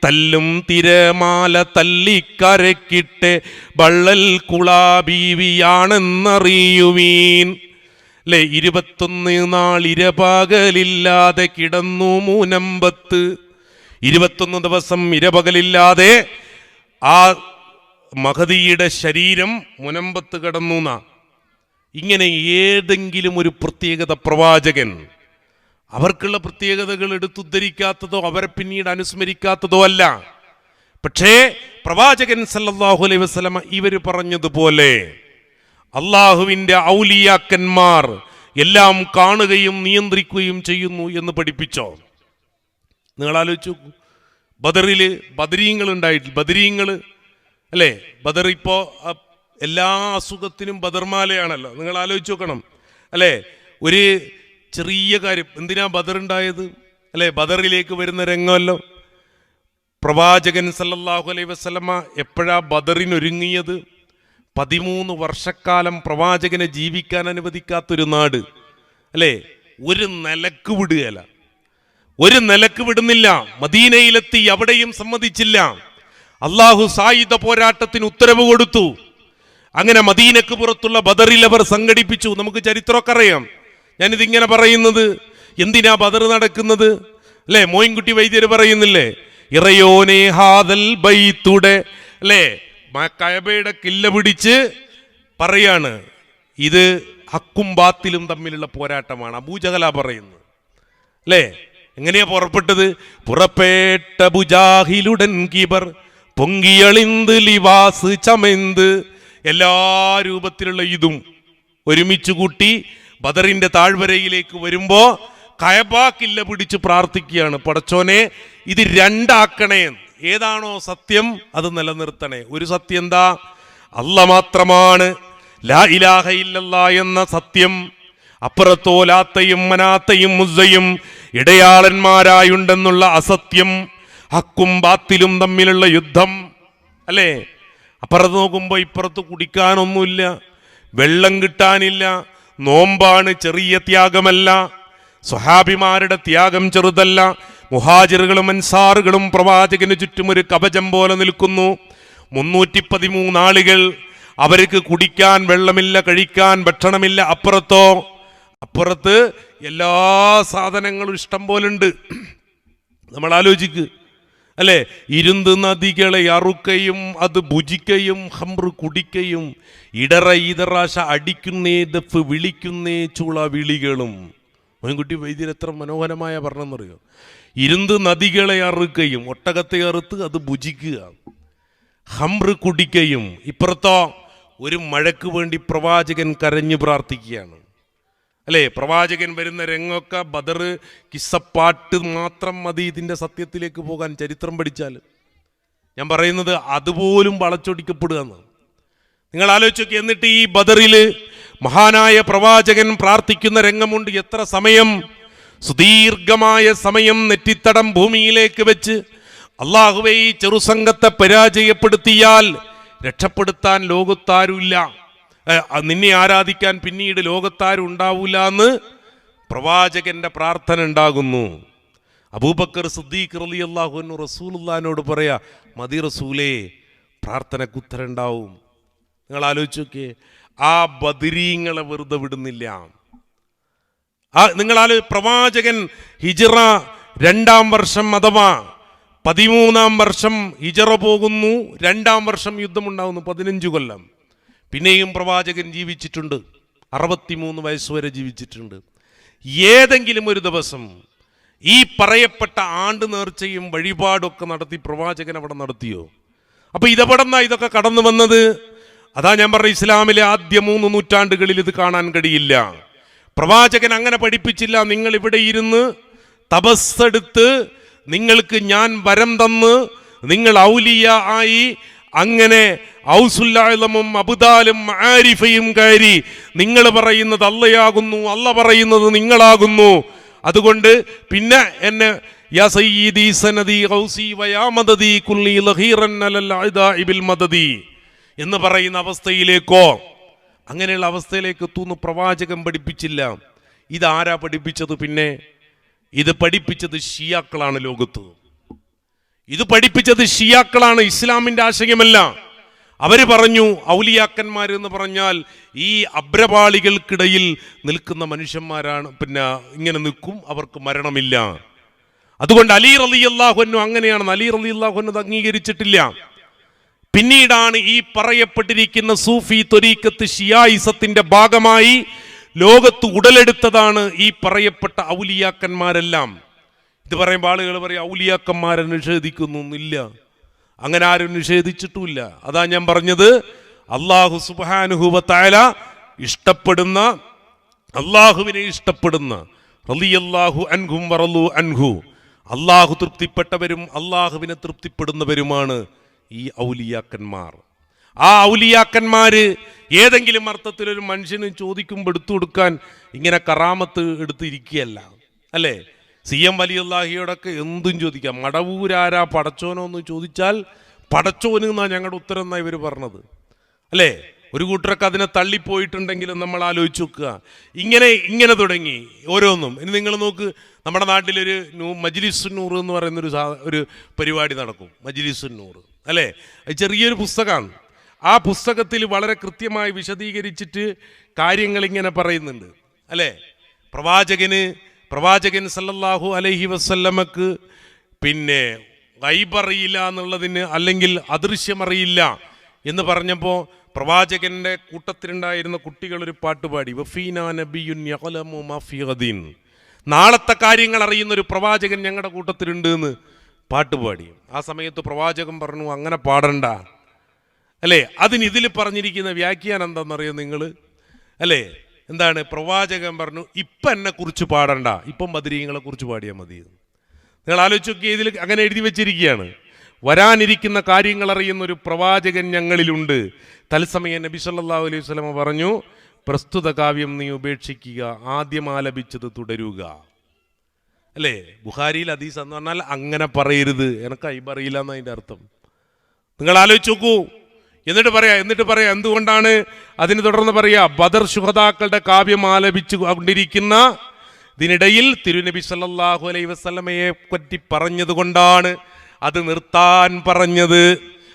തല്ലും തിരമാല തല്ലിക്കരക്കിട്ട് വള്ളൽ കുളാ ബീവിയാണെന്നറിയുവീൻ. അല്ലേ? 21 നാൾ ഇരപകലില്ലാതെ കിടന്നു മുനമ്പത്ത്. 21 ദിവസം ഇരപകലില്ലാതെ ആ മഹദിയുടെ ശരീരം മുനമ്പത്ത് കിടന്നു. ഇങ്ങനെ ഏതെങ്കിലും ഒരു പ്രത്യേകത പ്രവാചകൻ അവർക്കുള്ള പ്രത്യേകതകൾ എടുത്തുദ്ധരിക്കാത്തതോ അവരെ പിന്നീട് അനുസ്മരിക്കാത്തതോ അല്ല. പക്ഷേ പ്രവാചകൻ സല്ലല്ലാഹു അലൈഹി വസല്ലമ ഇവർ പറഞ്ഞതുപോലെ അള്ളാഹുവിൻ്റെ ഔലിയാക്കന്മാർ എല്ലാം കാണുകയും നിയന്ത്രിക്കുകയും ചെയ്യുന്നു എന്ന് പഠിപ്പിച്ചോ? നിങ്ങൾ ആലോചിച്ചു. ബദറിൽ ബദരീങ്ങൾ ഉണ്ടായിട്ടില്ല, ബദരീങ്ങൾ, അല്ലേ? ബദർ ഇപ്പോൾ എല്ലാ അസുഖത്തിനും ബദർമാലയാണല്ലോ. നിങ്ങൾ ആലോചിച്ച് നോക്കണം അല്ലേ? ഒരു ചെറിയ കാര്യം, എന്തിനാ ബദർ ഉണ്ടായത് അല്ലേ? ബദറിലേക്ക് വരുന്ന രംഗമല്ലോ. പ്രവാചകൻ സല്ലല്ലാഹു അലൈഹി വസല്ലമ എപ്പോഴാ ബദറിനൊരുങ്ങിയത്? 13 വർഷക്കാലം പ്രവാചകനെ ജീവിക്കാൻ അനുവദിക്കാത്തൊരു നാട് അല്ലേ? ഒരു നിലക്ക് വിടുകയല്ല, ഒരു നിലക്ക് വിടുന്നില്ല. മദീനയിലെത്തി, അവിടെയും സമ്മതിച്ചില്ല. അള്ളാഹു സായുധ പോരാട്ടത്തിന് ഉത്തരവ് കൊടുത്തു. അങ്ങനെ മദീനക്ക് പുറത്തുള്ള ബദറിൽ അവർ സംഘടിപ്പിച്ചു. നമുക്ക് ചരിത്രമൊക്കെ അറിയാം. ഞാനിതിങ്ങനെ പറയുന്നത് എന്തിനാ ബദർ നടക്കുന്നത് അല്ലേ? മോയിൻകുട്ടി വൈദ്യർ പറയുന്നില്ലേ, ഇറയോനെ ഹാദൽ ബൈത്തുടെ അല്ലേ, കഅബയുടെ കില്ല പിടിച്ച് പറയാണ്, ഇത് ഹക്കും ബാത്തിലും തമ്മിലുള്ള പോരാട്ടമാണ്. അബൂജഹല പറയുന്നു അല്ലേ? എങ്ങനെയാ പുറപ്പെട്ടത്? പുറപ്പെട്ട ബുജാഹിലുടൻ കിബർ പൊങ്കിയളിന്ത് ലിവാസ് ചമന്ത്, എല്ലാ രൂപത്തിലുള്ള ഇതും ഒരുമിച്ച് കൂട്ടി ബദറിന്റെ താഴ്വരയിലേക്ക് വരുമ്പോ കഅബക്കില്ല പിടിച്ച് പ്രാർത്ഥിക്കുകയാണ്, പടച്ചോനെ ഇത് രണ്ടാക്കണേ, ഏതാണോ സത്യം അത് നിലനിർത്തണേ. ഒരു സത്യം എന്താ? അല്ലാഹ് മാത്രമാണ്, ലാ ഇലാഹ ഇല്ലല്ലാഹ് എന്ന സത്യം. അപ്പുറത്തോ ലാത്തയും മനാത്തയും മുസ്സയും ഇടയാളന്മാരായുണ്ടെന്നുള്ള അസത്യം. ഹക്കും ബാത്തിലും തമ്മിലുള്ള യുദ്ധം അല്ലേ? അപ്പുറത്ത് നോക്കുമ്പോൾ ഇപ്പുറത്ത് കുടിക്കാനൊന്നുമില്ല, വെള്ളം കിട്ടാനില്ല, നോമ്പാണ്, ചെറിയ ത്യാഗമല്ല. സ്വഹാബിമാരുടെ ത്യാഗം ചെറുതല്ല. മുഹാജിറുകളും അൻസാറുകളും പ്രവാചകന് ചുറ്റും ഒരു കവചം പോലെ നിൽക്കുന്നു. 313 ആളുകൾ, അവർക്ക് കുടിക്കാൻ വെള്ളമില്ല, കഴിക്കാൻ ഭക്ഷണമില്ല. അപ്പുറത്ത് എല്ലാ സാധനങ്ങളും ഇഷ്ടം പോലുണ്ട്. നമ്മൾ ആലോചിക്ക് അല്ലേ? ഇരുന്ത് നദികളെ അറുക്കയും അത് ഭുജിക്കയും ഹംറ് കുടിക്കയും ഇടറ ഈതറാശ അടിക്കുന്നേ ദഫ് വിളിക്കുന്നേ ചുള വിളികളും. മോയിൻകുട്ടി വൈദ്യർ എത്ര മനോഹരമായ പറഞ്ഞെന്നറിയോ? ഇരുന്ത് നദികളെ അറുക്കയും, ഒട്ടകത്തെ അറുത്ത് അത് ഭുജിക്കുക, ഹംറ് കുടിക്കയും. ഇപ്പുറത്തോ ഒരു മഴയ്ക്ക് വേണ്ടി പ്രവാചകൻ കരഞ്ഞു പ്രാർത്ഥിക്കുകയാണ് അല്ലേ? പ്രവാചകൻ വരുന്ന രംഗമൊക്കെ ബദർ കിസ്സപ്പാട്ട് മാത്രം മതി ഇതിൻ്റെ സത്യത്തിലേക്ക് പോകാൻ. ചരിത്രം പഠിച്ചാൽ ഞാൻ പറയുന്നത് അതുപോലും വളച്ചൊടിക്കപ്പെടുക എന്ന് നിങ്ങൾ ആലോചിച്ചൊക്കെ. എന്നിട്ട് ഈ ബദറിൽ മഹാനായ പ്രവാചകൻ പ്രാർത്ഥിക്കുന്ന രംഗമുണ്ട്. എത്ര സമയം, സുദീർഘമായ സമയം നെറ്റിത്തടം ഭൂമിയിലേക്ക് വെച്ച്, അള്ളാഹുവേ ഈ ചെറുസംഘത്തെ പരാജയപ്പെടുത്തിയാൽ രക്ഷപ്പെടുത്താൻ ലോകത്താരുമില്ല, നിന്നെ ആരാധിക്കാൻ പിന്നീട് ലോകത്താരും ഉണ്ടാവൂല എന്ന് പ്രവാചകന്റെ പ്രാർത്ഥന ഉണ്ടാകുന്നു. അബൂബക്കർ സിദ്ദീഖ് റളിയല്ലാഹു അൻഹു റസൂലുള്ളാഹിനോട് പറയാ, മതി റസൂലേ, പ്രാർത്ഥനക്ക് ഉത്തരം ഉണ്ടാവും. നിങ്ങൾ ആലോചിച്ച് നോക്കിയേ, ആ ബദരീങ്ങളെ വെറുതെ വിടുന്നില്ല. നിങ്ങൾ പ്രവാചകൻ ഹിജ്റ 2-ാം വർഷം അഥവാ 13-ാം വർഷം ഹിജ്റ പോകുന്നു, 2-ാം വർഷം യുദ്ധമുണ്ടാകുന്നു, 15 കൊല്ലം. പിന്നെയും പ്രവാചകൻ ജീവിച്ചിട്ടുണ്ട്, 63 വയസ്സുവരെ ജീവിച്ചിട്ടുണ്ട്. ഏതെങ്കിലും ഒരു ദിവസം ഈ പറയപ്പെട്ട ആണ്ട് നേർച്ചയും വഴിപാടൊക്കെ നടത്തി പ്രവാചകൻ അവിടെ നടത്തിയോ? അപ്പൊ ഇതെവിടെന്നാ ഇതൊക്കെ കടന്നു വന്നത്? അതാ ഞാൻ പറഞ്ഞ, ഇസ്ലാമിലെ ആദ്യ 3 നൂറ്റാണ്ടുകളിൽ ഇത് കാണാൻ കഴിയില്ല. പ്രവാചകൻ അങ്ങനെ പഠിപ്പിച്ചില്ല. നിങ്ങൾ ഇവിടെ ഇരുന്ന് തപസ്സെടുത്ത് നിങ്ങൾക്ക് ഞാൻ വരം തന്ന് നിങ്ങൾ ഔലിയ ആയി അങ്ങനെ ഔസുല്ലാലമും അബുദാലും ആരിഫയും കയറി നിങ്ങൾ പറയുന്നത് അള്ളയാകുന്നു, അള്ള പറയുന്നത് നിങ്ങളാകുന്നു, അതുകൊണ്ട് പിന്നെ എന്നെ യാ സയ്യിദി സനദി ഖൗസി വയാ മദദി കുല്ലി ലഹീറൻ അലൽ അദാഇബിൽ മദദി എന്ന് പറയുന്ന അവസ്ഥയിലേക്കോ, അങ്ങനെയുള്ള അവസ്ഥയിലേക്ക് എത്തുന്നു പ്രവാചകൻ പഠിപ്പിച്ചില്ല. ഇതാരാ പഠിപ്പിച്ചത്? പിന്നെ ഇത് പഠിപ്പിച്ചത് ഷിയാക്കളാണ് ലോകത്ത്. ഇത് പഠിപ്പിച്ചത് ഷിയാക്കളാണ്, ഇസ്ലാമിന്റെ ആശയമല്ല. അവര് പറഞ്ഞു ഔലിയാക്കന്മാർ എന്ന് പറഞ്ഞാൽ ഈ അബ്രപാളികൾക്കിടയിൽ നിൽക്കുന്ന മനുഷ്യന്മാരാണ്, പിന്നെ ഇങ്ങനെ നിൽക്കും, അവർക്ക് മരണമില്ല. അതുകൊണ്ട് അലി റളിയല്ലാഹു അൻഹു അങ്ങനെയാണെന്ന് അലി റളിയല്ലാഹു അൻഹു അംഗീകരിച്ചിട്ടില്ല. പിന്നീടാണ് ഈ പറയപ്പെട്ടിരിക്കുന്ന സൂഫി ത്വരീഖത്ത് ഷിയായിസത്തിന്റെ ഭാഗമായി ലോകത്ത് ഉടലെടുത്തതാണ് ഈ പറയപ്പെട്ട ഔലിയാക്കന്മാരെല്ലാം. ഇത് പറയുമ്പോൾ ആളുകൾ പറയും ഔലിയാക്കന്മാരെ നിഷേധിക്കുന്നില്ല. അങ്ങനെ ആരും നിഷേധിച്ചിട്ടുമില്ല. അതാ ഞാൻ പറഞ്ഞത്, അല്ലാഹു സുബ്ഹാനഹു വ തആല ഇഷ്ടപ്പെടുന്ന, അള്ളാഹുവിനെ ഇഷ്ടപ്പെടുന്ന, റളിയല്ലാഹു അൻഹും വറളു അൻഹു, അള്ളാഹു തൃപ്തിപ്പെട്ടവരും അള്ളാഹുവിനെ തൃപ്തിപ്പെടുന്നവരുമാണ് ഈ ഔലിയാക്കന്മാർ. ആ ഔലിയാക്കന്മാര് ഏതെങ്കിലും അർത്ഥത്തിൽ ഒരു മനുഷ്യന് ചോദിക്കുമ്പോൾ എടുത്തു കൊടുക്കാൻ ഇങ്ങനെ കറാമത്ത് എടുത്തിരിക്കുകയല്ല, അല്ലേ? CM വലിയുള്ളാഹിയോടൊക്കെ എന്തും ചോദിക്കാം. മടവൂരാരാ പടച്ചോനോ എന്ന് ചോദിച്ചാൽ പടച്ചോന് എന്നാ ഞങ്ങളുടെ ഉത്തരം എന്നാണ് ഇവർ പറഞ്ഞത്, അല്ലേ? ഒരു കൂട്ടരൊക്കെ അതിനെ തള്ളിപ്പോയിട്ടുണ്ടെങ്കിലും നമ്മൾ ആലോചിച്ച് നോക്കുക. ഇങ്ങനെ തുടങ്ങി ഓരോന്നും. ഇനി നിങ്ങൾ നോക്ക്, നമ്മുടെ നാട്ടിലൊരു മജ്ലിസുന്നൂർ എന്ന് പറയുന്നൊരു ഒരു പരിപാടി നടക്കും. മജ്ലിസുന്നൂർ, അല്ലേ? അത് ചെറിയൊരു പുസ്തകമാണ്. ആ പുസ്തകത്തിൽ വളരെ കൃത്യമായി വിശദീകരിച്ചിട്ട് കാര്യങ്ങൾ ഇങ്ങനെ പറയുന്നുണ്ട്, അല്ലേ? പ്രവാചകൻ സല്ലല്ലാഹു അലൈഹി വസല്ലമക്ക് പിന്നെ ഗൈബറിയില്ല എന്നുള്ളതിന്, അല്ലെങ്കിൽ അദൃശ്യമറിയില്ല എന്ന് പറഞ്ഞപ്പോൾ പ്രവാചകന്റെ കൂട്ടത്തിലുണ്ടായിരുന്ന കുട്ടികൾ ഒരു പാട്ട് പാടി, വഫീനാ നബിയുൻ യഅലമു മാ ഫീ ഗദിൻ. നാളത്തെ കാര്യങ്ങൾ അറിയുന്ന ഒരു പ്രവാചകൻ ഞങ്ങളുടെ കൂട്ടത്തിലുണ്ട് എന്ന് പാട്ടുപാടി. ആ സമയത്ത് പ്രവാചകൻ പറഞ്ഞു, അങ്ങനെ പാടണ്ട, അല്ലേ? അതിന് ഇതിൽ പറഞ്ഞിരിക്കുന്ന വ്യാഖ്യാനം എന്താണെന്നറിയോ നിങ്ങൾ, അല്ലേ? എന്താണ്? പ്രവാചകൻ പറഞ്ഞു, ഇപ്പം എന്നെ കുറിച്ച് പാടണ്ട, ഇപ്പം ബദരീങ്ങളെ കുറിച്ച് പാടിയാൽ മതി. നിങ്ങൾ ആലോചിച്ച് നോക്കി, ഇതിൽ അങ്ങനെ എഴുതി വെച്ചിരിക്കുകയാണ്. വരാനിരിക്കുന്ന കാര്യങ്ങൾ അറിയുന്ന ഒരു പ്രവാചകൻ ഞങ്ങളിലുണ്ട്. തത്സമയം നബി സല്ലല്ലാഹു അലൈഹി വസല്ലം പറഞ്ഞു, പ്രസ്തുത കാവ്യം നീ ഉപേക്ഷിക്കുക, ആദ്യം ആലപിച്ചത് തുടരുക, അല്ലേ? ബുഖാരിയിൽ ഹദീസ് എന്ന് പറഞ്ഞാൽ അങ്ങനെ പറയരുത്, എനിക്ക് ഐബറിയില്ല എന്നതിൻ്റെ അർത്ഥം. നിങ്ങൾ ആലോചിച്ച് നോക്കൂ. എന്നിട്ട് പറയാ എന്തുകൊണ്ടാണ് അതിന് തുടർന്ന് പറയാ, ബദർ ശുഹദാക്കളുടെ കാവ്യം ആലപിച്ചു കൊണ്ടിരിക്കുന്ന ഇതിനിടയിൽ തിരുനബി സല്ലല്ലാഹു അലൈഹി വസല്ലമയെ പറ്റി പറഞ്ഞത് കൊണ്ടാണ് അത് നിർത്താൻ പറഞ്ഞത്,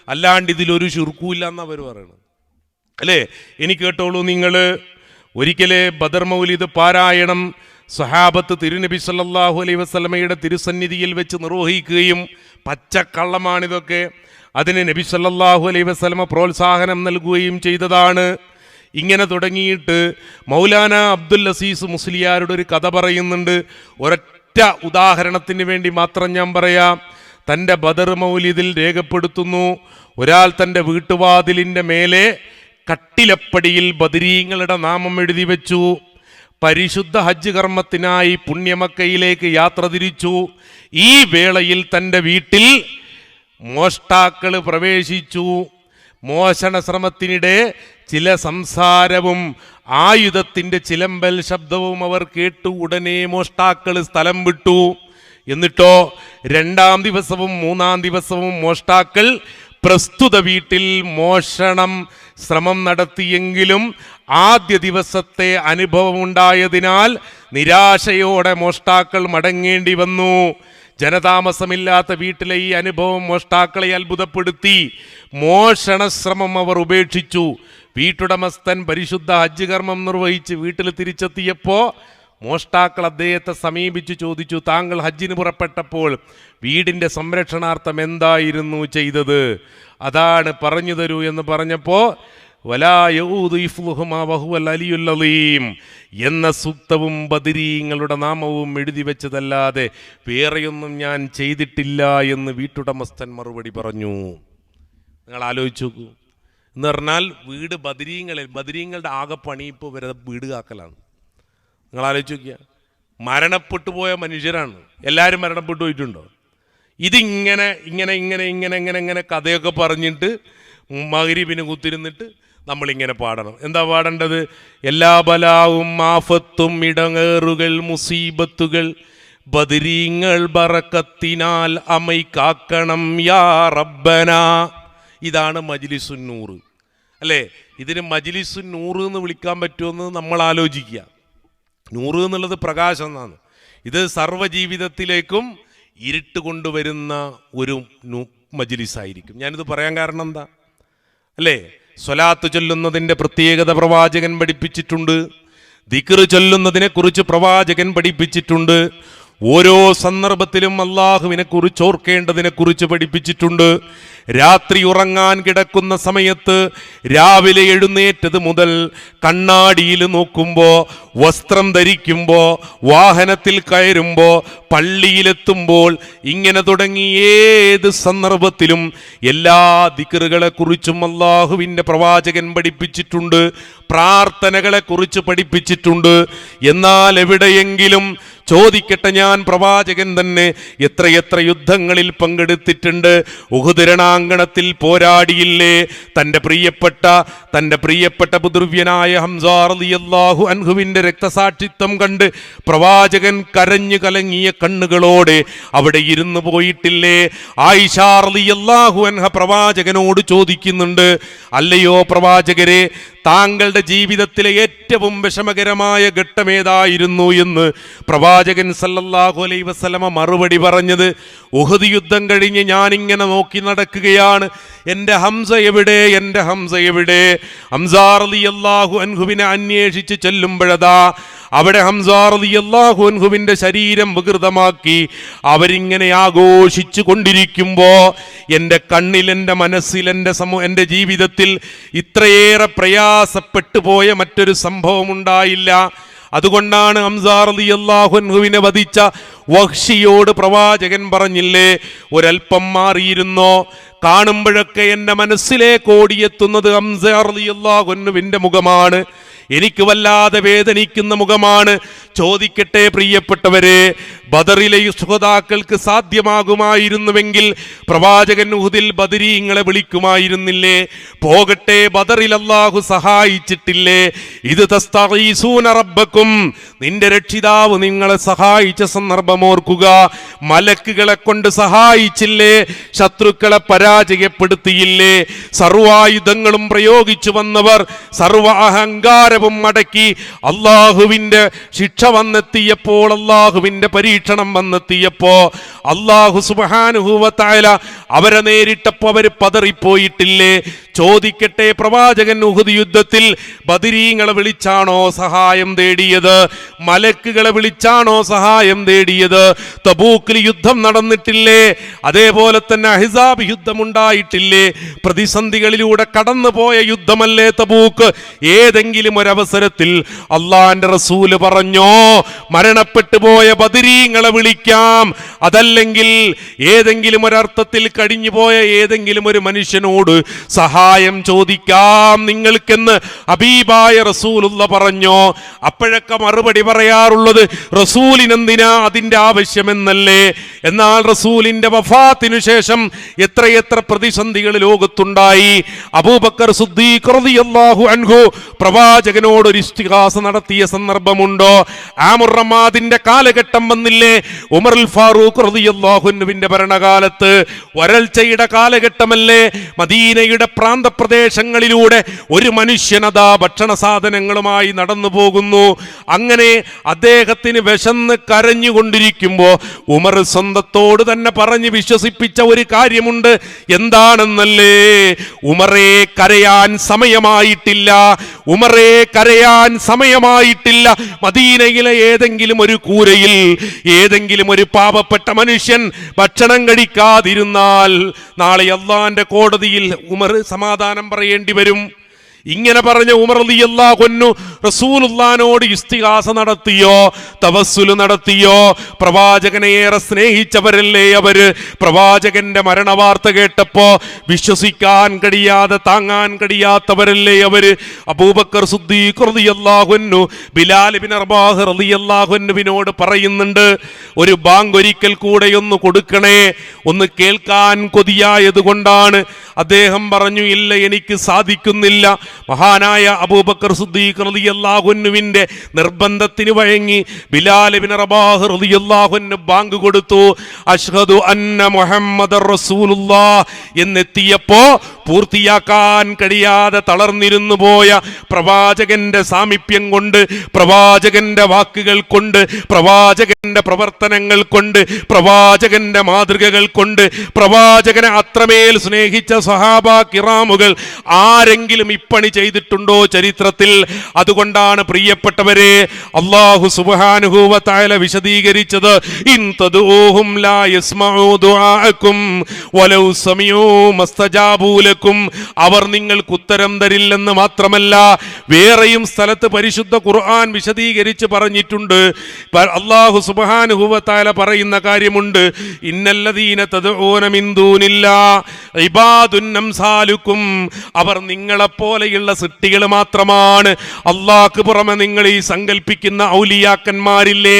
അല്ലാണ്ട് ഇതിലൊരു ശുർക്കൂല്ല എന്ന് അവർ പറയണത്, അല്ലേ? എനിക്ക് കേട്ടോളൂ, നിങ്ങൾ ഒരിക്കലേ ബദർ മൗലിദ് പാരായണം സ്വഹാബത്ത് തിരുനബി സല്ലല്ലാഹു അലൈഹി വസല്ലമയുടെ തിരുസന്നിധിയിൽ വെച്ച് നിർവഹിക്കുകയും, പച്ചക്കള്ളമാണിതൊക്കെ, അതിന് നബി സല്ലല്ലാഹു അലൈഹി വസല്ലമ പ്രോത്സാഹനം നൽകുകയും ചെയ്തതാണ്. ഇങ്ങനെ തുടങ്ങിയിട്ട് മൗലാന അബ്ദുൽ അസീസ് മുസ്ലിയാരുടെ ഒരു കഥ പറയുന്നുണ്ട്. ഒരൊറ്റ ഉദാഹരണത്തിന് വേണ്ടി മാത്രം ഞാൻ പറയാം. തൻ്റെ ബദർ മൗലിദിൽ രേഖപ്പെടുത്തുന്നു, ഒരാൾ തൻ്റെ വീട്ടുവാതിലിൻ്റെ മേലെ കട്ടിലപ്പടിയിൽ ബദരീങ്ങളുടെ നാമം എഴുതി വെച്ചു. പരിശുദ്ധ ഹജ്ജ് കർമ്മത്തിനായി പുണ്യമക്കയിലേക്ക് യാത്ര തിരിച്ചു. ഈ വേളയിൽ തൻ്റെ വീട്ടിൽ മോഷ്ടാക്കൾ പ്രവേശിച്ചു. മോഷണ ശ്രമത്തിനിടെ ചില സംസാരവും ആയുധത്തിൻ്റെ ചിലമ്പൽ ശബ്ദവും അവർ കേട്ടു. ഉടനെ മോഷ്ടാക്കൾ സ്ഥലം വിട്ടു. എന്നിട്ടോ 2-ാം ദിവസവും 3-ാം ദിവസവും മോഷ്ടാക്കൾ പ്രസ്തുത വീട്ടിൽ മോഷണം ശ്രമം നടത്തിയെങ്കിലും ആദ്യ ദിവസത്തെ അനുഭവമുണ്ടായതിനാൽ നിരാശയോടെ മോഷ്ടാക്കൾ മടങ്ങേണ്ടി വന്നു. ജനതാമസമില്ലാത്ത വീട്ടിലെ ഈ അനുഭവം മോഷ്ടാക്കളെ അത്ഭുതപ്പെടുത്തി. മോഷണ ശ്രമം അവർ ഉപേക്ഷിച്ചു. വീട്ടുടമസ്ഥൻ പരിശുദ്ധ ഹജ്ജ് കർമ്മം നിർവഹിച്ച് വീട്ടിൽ തിരിച്ചെത്തിയപ്പോൾ മോഷ്ടാക്കൾ അദ്ദേഹത്തെ സമീപിച്ചു ചോദിച്ചു, താങ്കൾ ഹജ്ജിന് പുറപ്പെട്ടപ്പോൾ വീടിൻ്റെ സംരക്ഷണാർത്ഥം എന്തായിരുന്നു ചെയ്തത്? അതാണ് പറഞ്ഞു തരൂ എന്ന് പറഞ്ഞപ്പോൾ വലാ യഊദു ഇഫ്ലുഹുമാ വഹുവൽ അലിയുൽ അലീം എന്ന സൂക്തവും ബദരീങ്ങളുടെ നാമവും എഴുതി വെച്ചതല്ലാതെ വേറെയൊന്നും ഞാൻ ചെയ്തിട്ടില്ല എന്ന് വീട്ടുടമസ്ഥൻ മറുപടി പറഞ്ഞു. നിങ്ങൾ ആലോചിച്ച് നോക്കൂ. എന്ന് പറഞ്ഞാൽ വീട് ബദരീങ്ങളുടെ ആകെ പണി ഇപ്പോൾ വരെ വീട് കാക്കലാണ്. നിങ്ങൾ ആലോചിച്ച് നോക്കിയ, മരണപ്പെട്ടു പോയ മനുഷ്യരാണ് എല്ലാവരും. മരണപ്പെട്ടു പോയിട്ടുണ്ടോ? ഇതിങ്ങനെ ഇങ്ങനെ ഇങ്ങനെ ഇങ്ങനെ ഇങ്ങനെ ഇങ്ങനെ കഥയൊക്കെ പറഞ്ഞിട്ട് മഗ്‌രിബിന് കുത്തിരുന്നിട്ട് നമ്മളിങ്ങനെ പാടണം. എന്താ പാടേണ്ടത്? എല്ലാ ബലാവും ആഫത്തും ഇടങ്ങേറുകൾ മുസീബത്തുകൾ ബദരീങ്ങൾ ബറക്കത്തിനാൽ അമൈ കാക്കണം യാ റബ്ബന. ഇതാണ് മജ്ലിസുന്നൂർ, അല്ലേ? ഇതിന് മജ്ലിസുന്നൂർ എന്ന് വിളിക്കാൻ പറ്റുമെന്ന് നമ്മൾ ആലോചിക്കുക. നൂറ് എന്നുള്ളത് പ്രകാശം എന്നാണ്. ഇത് സർവ്വജീവിതത്തിലേക്കും ഇരുട്ട് കൊണ്ടുവരുന്ന ഒരു മജ്ലിസായിരിക്കും. ഞാനിത് പറയാൻ കാരണം എന്താ, അല്ലേ? സ്വലാത്ത് ചൊല്ലുന്നതിൻ്റെ പ്രത്യേകത പ്രവാചകൻ പഠിപ്പിച്ചിട്ടുണ്ട്. ദിക്ർ ചൊല്ലുന്നതിനെ കുറിച്ച് പ്രവാചകൻ പഠിപ്പിച്ചിട്ടുണ്ട്. ഓരോ സന്ദർഭത്തിലും അള്ളാഹുവിനെ കുറിച്ച് ഓർക്കേണ്ടതിനെ കുറിച്ച് പഠിപ്പിച്ചിട്ടുണ്ട്. രാത്രി ഉറങ്ങാൻ കിടക്കുന്ന സമയത്ത് രാവിലെ എഴുന്നേറ്റത് മുതൽ കണ്ണാടിയിൽ നോക്കുമ്പോൾ, വസ്ത്രം ധരിക്കുമ്പോൾ, വാഹനത്തിൽ കയറുമ്പോൾ, പള്ളിയിലെത്തുമ്പോൾ, ഇങ്ങനെ തുടങ്ങി ഏത് സന്ദർഭത്തിലും എല്ലാ ദിക്റുകളെ കുറിച്ചും അള്ളാഹുവിൻ്റെ പ്രവാചകൻ പഠിപ്പിച്ചിട്ടുണ്ട്. പ്രാർത്ഥനകളെ കുറിച്ച് പഠിപ്പിച്ചിട്ടുണ്ട്. എന്നാൽ എവിടെയെങ്കിലും ചോദിക്കട്ടെ, ഞാൻ പ്രവാചകൻ തന്നെ എത്രയെത്ര യുദ്ധങ്ങളിൽ പങ്കെടുത്തിട്ടുണ്ട്. ഉഹുദ് രണാങ്കണത്തിൽ പോരാടിയില്ലേ? തൻ്റെ പ്രിയപ്പെട്ട പിതൃവ്യനായ ഹംസാ റളിയല്ലാഹു അൻഹുവിൻ്റെ രക്തസാക്ഷിത്വം കണ്ട് പ്രവാചകൻ കരഞ്ഞു കലങ്ങിയ കണ്ണുകളോടെ അവിടെ ഇരുന്നു പോയിട്ടില്ലേ? ആയിഷ റളിയല്ലാഹു അൻഹ പ്രവാചകനോട് ചോദിക്കുന്നുണ്ട്, അല്ലയോ പ്രവാചകരെ, താങ്കളുടെ ജീവിതത്തിലെ ഏറ്റവും വിഷമകരമായ ഘട്ടമേതായിരുന്നു എന്ന് പ്രവാചകൻ സല്ലല്ലാഹു അലൈഹി വസല്ലമ മറുപടി പറഞ്ഞത്, ഉഹദ് യുദ്ധം കഴിഞ്ഞ് ഞാനിങ്ങനെ നോക്കി നടക്കുകയാണ്, എൻ്റെ ഹംസ എവിടെ, എൻ്റെ ഹംസ എവിടെ? ഹംസാ റളിയല്ലാഹു അൻഹുവിനെ അന്വേഷിച്ച് ചെല്ലുമ്പോഴതാ അവിടെ ഹംസാ റളിയല്ലാഹു അൻഹുവിൻ്റെ ശരീരം വികൃതമാക്കി അവരിങ്ങനെ ആഘോഷിച്ചു കൊണ്ടിരിക്കുമ്പോ എൻ്റെ കണ്ണിൽ, എൻ്റെ മനസ്സിൽ, എൻ്റെ ജീവിതത്തിൽ ഇത്രയേറെ പ്രയാസപ്പെട്ടു പോയ മറ്റൊരു സംഭവം ഉണ്ടായില്ല. അതുകൊണ്ടാണ് ഹംസാ റളിയല്ലാഹു അൻഹുവിനെ വധിച്ച വഹ്ഷിയോട് പ്രവാചകൻ പറഞ്ഞില്ലേ, ഒരൽപ്പം മാറിയിരുന്നോ? കാണുമ്പോഴൊക്കെ എൻ്റെ മനസ്സിലേക്ക് ഓടിയെത്തുന്നത് ഹംസാ റളിയല്ലാഹു അൻഹുവിൻ്റെ മുഖമാണ്. എനിക്ക് വല്ലാതെ വേദനിക്കുന്ന മുഖമാണ്. ചോദിക്കട്ടെ പ്രിയപ്പെട്ടവരെ, ബദറിലെ ശുഹദാക്കൾക്ക് സാധ്യമാകുമായിരുന്നുവെങ്കിൽ പ്രവാചകൻ ഉഹുദിൽ ബദരീങ്ങളെ വിളിക്കുമായിരുന്നില്ലേ? പോകട്ടെ, ബദറിൽ അല്ലാഹു സഹായിച്ചിട്ടില്ലേ? ഇത് തസ്തഗീസൂന റബ്ബക്കും, നിന്റെ രക്ഷിതാവ് നിങ്ങളെ സഹായിച്ച സന്ദർഭം ഓർക്കുക. മലക്കുകളെ കൊണ്ട് സഹായിച്ചില്ലേ? ശത്രുക്കളെ പരാജയപ്പെടുത്തിയില്ലേ? സർവായുധങ്ങളും പ്രയോഗിച്ചു വന്നവർ സർവ അഹങ്കാരവും മടക്കി അള്ളാഹുവിൻ്റെ ശിക്ഷ വന്നെത്തിയപ്പോൾ, അള്ളാഹുവിൻ്റെ പരീക്ഷണം വന്നെത്തിയപ്പോ അള്ളാഹു സുബ്ഹാനഹു വ തആല അവരെ നേരിട്ടപ്പോൾ അവർ പതറിപ്പോയിട്ടില്ലേ? ചോദിക്കട്ടെ, പ്രവാചകൻ ഉഹദ് യുദ്ധത്തിൽ ബദരീങ്ങളെ വിളിച്ചാണോ സഹായം തേടിയത്? മലക്കുകളെ വിളിച്ചാണോ സഹായം തേടിയത്? തബൂക്കിൽ യുദ്ധം നടന്നിട്ടില്ലേ? അതേപോലെ തന്നെ അഹ്സാബ് യുദ്ധമുണ്ടായിട്ടില്ലേ? പ്രതിസന്ധികളിലൂടെ കടന്നുപോയ യുദ്ധമല്ലേ തബൂക്ക്? ഏതെങ്കിലും ഒരവസരത്തിൽ അള്ളാന്റെ റസൂല് പറഞ്ഞോ, മരണപ്പെട്ടു പോയ ബദരീങ്ങളെ വിളിക്കാം, അതല്ലെങ്കിൽ ഏതെങ്കിലും ഒരർത്ഥത്തിൽ കഴിഞ്ഞുപോയ ഏതെങ്കിലും ഒരു മനുഷ്യനോട് സഹായം ചോദിക്കാം നിങ്ങൾക്കെന്ന് ഹബീബായ റസൂലുള്ള പറഞ്ഞോ? അപ്പോഴൊക്കെ മറുപടി പറയാറുള്ളത് റസൂലിനെന്തിനാ അതിൻ്റെ ആവശ്യമെന്നല്ലേ? എന്നാൽ റസൂലിന്റെ വഫാത്തിനു ശേഷം എത്രയെത്ര പ്രതിസന്ധികൾ ലോകത്തുണ്ടായി. അബൂബക്കർ സിദ്ദീഖ് റളിയല്ലാഹു അൻഹു പ്രവാചകനോട് ഒരു ഇസ്തിഗാസ നടത്തിയ സന്ദർഭമുണ്ടോ? ആമുർ റമാദിന്റെ കാലഘട്ടം വന്നില്ലേ? ഉമറുൽ ഫാറൂഖ് റളിയല്ലാഹു അൻഹുവിന്റെ ഭരണകാലത്ത് വരൾച്ചയുടെ കാലഘട്ടമല്ലേ? മദീനയുടെ പ്രാന്തപ്രദേശങ്ങളിലൂടെ ഒരു മനുഷ്യനതാ ഭക്ഷണ സാധനങ്ങളുമായി നടന്നു പോകുന്നു. അങ്ങനെ അദ്ദേഹത്തിന് വിശന്ന് കരഞ്ഞുകൊണ്ടിരിക്കുമ്പോ ഉമർ സ്വന്തത്തോട് തന്നെ പറഞ്ഞ് വിശ്വസിപ്പിച്ച ഒരു കാര്യമുണ്ട്. എന്താണെന്നല്ലേ? ഉമറേ, കരയാൻ സമയമായിട്ടില്ല, ഉമറേ, കരയാൻ സമയമായിട്ടില്ല. മദീനയിലെ ഏതെങ്കിലും ഒരു കൂരയിൽ ഏതെങ്കിലും ഒരു പാവപ്പെട്ട മനുഷ്യൻ ഭക്ഷണം കഴിക്കാതിരുന്നാൽ നാളെ അള്ളാന്റെ കോടതിയിൽ ഉമർ സമാധാനം പറയേണ്ടി വരും. ഇങ്ങനെ പറഞ്ഞ ഉമർ റളിയല്ലാഹു അൻഹു റസൂലുള്ളാഹിനോട് ഇസ്തിഗാസ നടത്തിയോ? തവസ്സുൽ നടത്തിയോ? പ്രവാചകനെ ഏറെ സ്നേഹിച്ചവരല്ലേ അവര്? പ്രവാചകന്റെ മരണവാർത്ത കേട്ടപ്പോ വിശ്വസിക്കാൻ കഴിയാതെ താങ്ങാൻ കഴിയാത്തവരല്ലേ അവര്? അബൂബക്കർ സിദ്ദീഖ് റളിയല്ലാഹു അൻഹു ബിലാൽ ഇബ്നു റബാഹ് റളിയല്ലാഹു അൻഹുവിനോട് പറയുന്നുണ്ട്, ഒരു ബാങ്ക് ഒരിക്കൽ കൂടെ ഒന്ന് കൊടുക്കണേ, ഒന്ന് കേൾക്കാൻ കൊതിയായത് കൊണ്ടാണ്. അദ്ദേഹം പറഞ്ഞു, ഇല്ല, എനിക്ക് സാധിക്കുന്നില്ല. മഹാനായ അബൂബക്കർ സിദ്ദീഖ് റളിയല്ലാഹു അൻഹുവിന്റെ നിർബന്ധത്തിന് വഴങ്ങി ബിലാൽ ഇബ്നു റബാഹ് റളിയല്ലാഹു അൻഹു ബാങ്ക് കൊടുത്തു. അഷ്ഹദു അന്ന മുഹമ്മദർ റസൂലുള്ളാഹ് എന്നെത്തിയപ്പോ പൂർത്തിയാക്കാൻ കഴിയാതെ തളർന്നിരുന്നു പോയ പ്രവാചകന്റെ സാമീപ്യം കൊണ്ട്, പ്രവാചകന്റെ വാക്കുകൾ കൊണ്ട്, പ്രവാചകന്റെ പ്രവർത്തനങ്ങൾ കൊണ്ട്, പ്രവാചകന്റെ മാതൃകകൾ കൊണ്ട്, പ്രവാചകനെ അത്രമേൽ സ്നേഹിച്ച സഹാബ കിറാമുകൾ ആരെങ്കിലും ഇപ്പണി ചെയ്തിട്ടുണ്ടോ ചരിത്രത്തിൽ? അതുകൊണ്ടാണ് പ്രിയപ്പെട്ടവരെ അല്ലാഹു സുബ്ഹാനഹു വ തആല വിശദീകരിച്ചത്, ഇൻ തദഊഹും ലാ യസ്മഉ ദുആഅക്കും വലൗ സമീഉ മസ്തജാബൂ ലക്കും. അവർ നിങ്ങൾക്ക് ഉത്തരം തരില്ലെന്ന് മാത്രമല്ല, വേറെയും സ്ഥലത്ത് പരിശുദ്ധ ഖുർആൻ വിശദീകരിച്ച് പറഞ്ഞിട്ടുണ്ട്. അല്ലാഹു സുബ്ഹാനഹു വ തആല പറയുന്ന കാര്യമുണ്ട്, ഇന്നല്ലദീന തദഊന മിൻ ദൂനില്ലാ ഇബാദുൻ അംസാലുക്കും. അവർ നിങ്ങളെപ്പോലെ പോലെയുള്ള സൃഷ്ടികൾ മാത്രമാണ്. അള്ളാഹ്ക്ക് പുറമെ നിങ്ങൾ ഈ സങ്കല്പിക്കുന്ന ഔലിയാക്കന്മാരില്ലേ,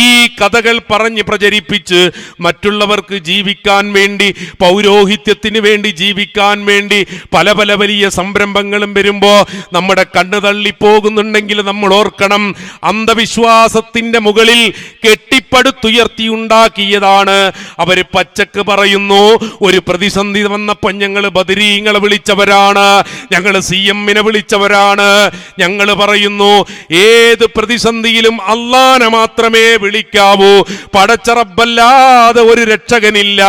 ഈ കഥകൾ പറഞ്ഞ് പ്രചരിപ്പിച്ച് മറ്റുള്ളവർക്ക് ജീവിക്കാൻ വേണ്ടി, പൗരോഹിത്യത്തിന് വേണ്ടി ജീവിക്കാൻ വേണ്ടി പല പല വലിയ സംരംഭങ്ങളും വരുമ്പോൾ നമ്മുടെ കണ്ണ് തള്ളിപ്പോകുന്നുണ്ടെങ്കിൽ നമ്മൾ ഓർക്കണം, അന്ധവിശ്വാസത്തിന്റെ മുകളിൽ കെട്ടിപ്പടുത്തുയർത്തിയുണ്ടാക്കിയതാണ്. അവര് പച്ചക്ക് പറയുന്നു, ഒരു പ്രതിസന്ധി വന്നപ്പോൾ ഞങ്ങൾ ബദരീങ്ങളെ വിളിച്ചവരാണ്, ഞങ്ങൾ CM-നെ വിളിച്ചവരാണ്. ഞങ്ങൾ പറയുന്നു, ഏത് പ്രതിസന്ധിയിലും അള്ളാനെ മാത്രമേ വിളിക്കാവൂ, പടച്ച റബ്ബല്ലാതെ ഒരു രക്ഷകനില്ല.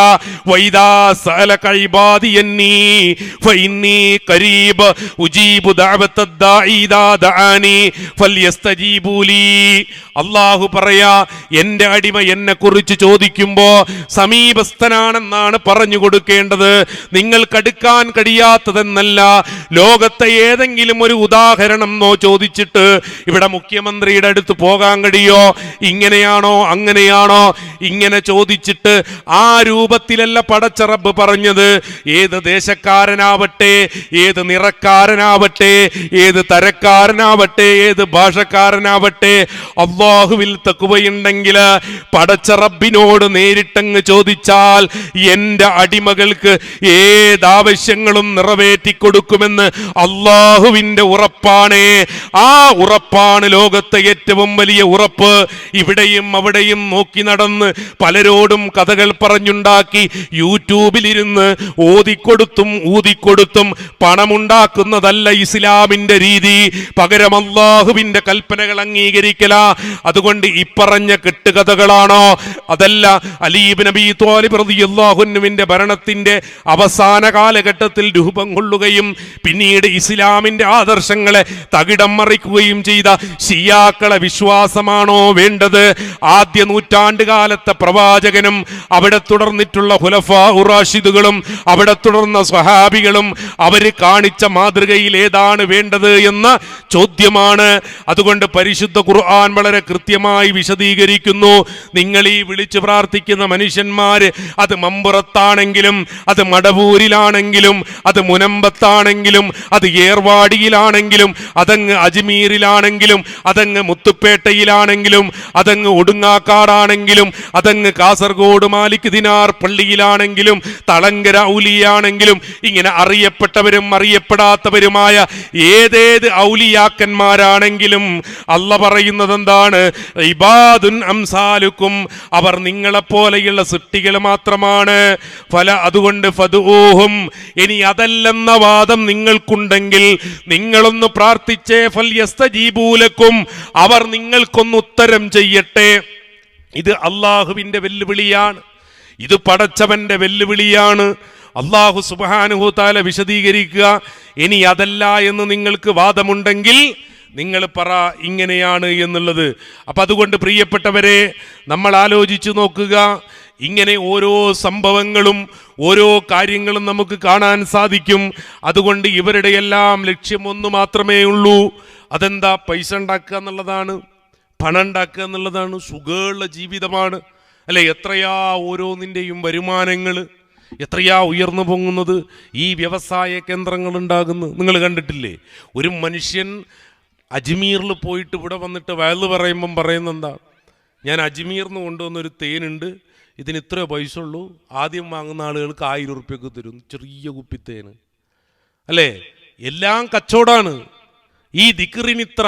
വൈദാ സഅലക ഇബാദി അന്നീ ഫഇന്നീ ഖരീബ് ഉജീബു ദഅവത്തദ് ദാഇ ഇദാ ദഅാനി ഫൽയസ്തജീബൂ ലീ. അല്ലാഹു പറയാ, എൻ്റെ അടിമ എന്നെ കുറിച്ച് ചോദിക്കുമ്പോ സമീപസ്ഥനാണെന്നാണ് പറഞ്ഞു കൊടുക്കേണ്ടത്, നിങ്ങൾക്കടുക്കാൻ കഴിയാത്തതെന്നല്ല. ലോകത്തെ ഏതെങ്കിലും ഒരു ഉദാഹരണം ചോദിച്ചിട്ട് ഇവിടെ മുഖ്യമന്ത്രിയുടെ അടുത്ത് പോകാൻ കഴിയോ, ഇങ്ങനെയാണോ അങ്ങനെയാണോ, ഇങ്ങനെ ചോദിച്ചിട്ട് ആ രൂപത്തിലല്ല പടച്ച റബ്ബ് പറഞ്ഞത്. ഏത് ദേശക്കാരനാവട്ടെ, ഏത് നിറക്കാരനാവട്ടെ, ഏത് തരക്കാരനാവട്ടെ, ഏത് ഭാഷക്കാരനാവട്ടെ, അല്ലാഹുവിൽ തഖ്വയുണ്ടെങ്കിൽ പടച്ച റബ്ബിനോട് നേരിട്ടങ്ങ് ചോദിച്ചാൽ എൻ്റെ അടിമകൾക്ക് ഏതാവശ്യങ്ങളും നിറവേറ്റി കൊടുക്കുമെന്ന് അല്ലാഹുവിൻ്റെ ഉറപ്പാണ്. ആ ഉറപ്പാണ് ലോകത്തെ ഏറ്റവും വലിയ ഉറപ്പ്. ഇവിടെയും അവിടെയും നോക്കി നടന്ന് പലരോടും കഥകൾ പറഞ്ഞുണ്ടാക്കി യൂട്യൂബിലിരുന്ന് ഓതിക്കൊടുത്തും ഊതിക്കൊടുത്തും പണമുണ്ടാക്കുന്നതല്ല ഇസ്ലാമിന്റെ രീതി. പകരം അല്ലാഹുവിന്റെ കൽപ്പനകൾ അംഗീകരിക്കല. അതുകൊണ്ട് ഇപ്പറഞ്ഞ കെട്ടുകഥകളാണോ? അതല്ല. അലി ഇബ്നു അബീ ത്വാലിബ് റളിയല്ലാഹു അൻഹുവിന്റെ ഭരണത്തിന്റെ അവസാന കാലഘട്ടത്തിൽ രൂപം കൊള്ളുകയും പിന്നീട് ഇസ്ലാമിന്റെ ആദർശങ്ങളെ തകിടം മറിക്കുകയും ചെയ്ത ഷിയാക്കളെ വിശ്വാസമാണോ വേണ്ടത്? ആദ്യ നൂറ്റാണ്ട് കാലത്തെ പ്രവാചകനും അവിടെ തുടർന്നിട്ടുള്ള ഖുലഫാ റാഷിദുകളും അവിടെ തുടർന്ന സ്വഹാബികളും അവര് കാണിച്ച മാതൃകയിൽ ഏതാണ് വേണ്ടത് എന്ന ചോദ്യമാണ്. അതുകൊണ്ട് പരിശുദ്ധ ഖുർആൻ വളരെ കൃത്യമായി വിശദീകരിക്കുന്നു. നിങ്ങൾ ഈ വിളിച്ചു പ്രാർത്ഥിക്കുന്ന മനുഷ്യന്മാര്, അത് മമ്പുറത്താണെങ്കിലും, അത് മടവൂരിലാണെങ്കിലും, അത് മുനമ്പത്താണെങ്കിലും, അത് ഏർവാടിയിലാണെങ്കിലും, അതങ്ങ് അജ്മീറിലാണെങ്കിലും, അതങ്ങ് മുത്തുപ്പേട്ടയിലാണെങ്കിലും, അതങ്ങ് ഒടുങ്ങാക്കാടാണെങ്കിലും, അതങ്ങ് കാസർഗോഡ് മാലിക് ദിനാർ പള്ളിയിലാണെങ്കിലും, തളങ്കര ഔലിയാണെങ്കിലും, ഇങ്ങനെ അറിയപ്പെട്ടവരും അറിയപ്പെടാത്തവരുമായ ഏതേത് ഔലിയാക്കന്മാരാണെങ്കിലും അല്ല പറയുന്നത് എന്താണ്? ഇബാദുൻ അംസാലുക്കും, അവർ നിങ്ങളെപ്പോലെയുള്ള സൃഷ്ടികൾ മാത്രമാണ്. അതുകൊണ്ട് ഫദ്ഊഹും, ഇനി അതല്ലെന്ന വാദം നിങ്ങൾക്കുണ്ടെങ്കിൽ നിങ്ങളൊന്ന് പ്രാർത്ഥിച്ചേ, ഫൽയസ്തജീബൂ ലക്കും, അവർ നിങ്ങൾക്കൊന്ന് ഉത്തരം ചെയ്യട്ടെ. ഇത് അള്ളാഹുവിന്റെ വെല്ലുവിളിയാണ്, ഇത് പടച്ചവന്റെ വെല്ലുവിളിയാണ്. അള്ളാഹു സുബ്ഹാനഹു തആല വിശദീകരിക്കുക. ഇനി അതല്ല എന്ന് നിങ്ങൾക്ക് വാദമുണ്ടെങ്കിൽ നിങ്ങൾ പറ ഇങ്ങനെയാണ് എന്നുള്ളത്. അപ്പം അതുകൊണ്ട് പ്രിയപ്പെട്ടവരെ, നമ്മൾ ആലോചിച്ചു നോക്കുക. ഇങ്ങനെ ഓരോ സംഭവങ്ങളും ഓരോ കാര്യങ്ങളും നമുക്ക് കാണാൻ സാധിക്കും. അതുകൊണ്ട് ഇവരുടെ എല്ലാം ലക്ഷ്യം ഒന്ന് മാത്രമേ ഉള്ളൂ. അതെന്താ? പൈസ ഉണ്ടാക്കുക എന്നുള്ളതാണ്, പണം ഉണ്ടാക്കുക എന്നുള്ളതാണ്, സുഖമുള്ള ജീവിതമാണ് അല്ലെ? എത്രയാ ഓരോന്നിൻ്റെയും വരുമാനങ്ങൾ, എത്രയാ ഉയർന്നു പൊങ്ങുന്നത്, ഈ വ്യവസായ കേന്ദ്രങ്ങൾ ഉണ്ടാകുന്നു. നിങ്ങൾ കണ്ടിട്ടില്ലേ? ഒരു മനുഷ്യൻ അജ്മീറിൽ പോയിട്ട് ഇവിടെ വന്നിട്ട് വയല് പറയുമ്പം പറയുന്നെന്താ, ഞാൻ അജ്മീറിൽ നിന്ന് കൊണ്ടുവന്നൊരു തേനുണ്ട്, ഇതിന് ഇത്ര പൈസ ഉള്ളൂ, ആദ്യം വാങ്ങുന്ന ആളുകൾക്ക് 1000 ഉറുപ്പ്യക്ക് തരും, ചെറിയ കുപ്പിത്തേന് അല്ലേ? എല്ലാം കച്ചവടമാണ്. ഈ ദിക്റിനിത്ര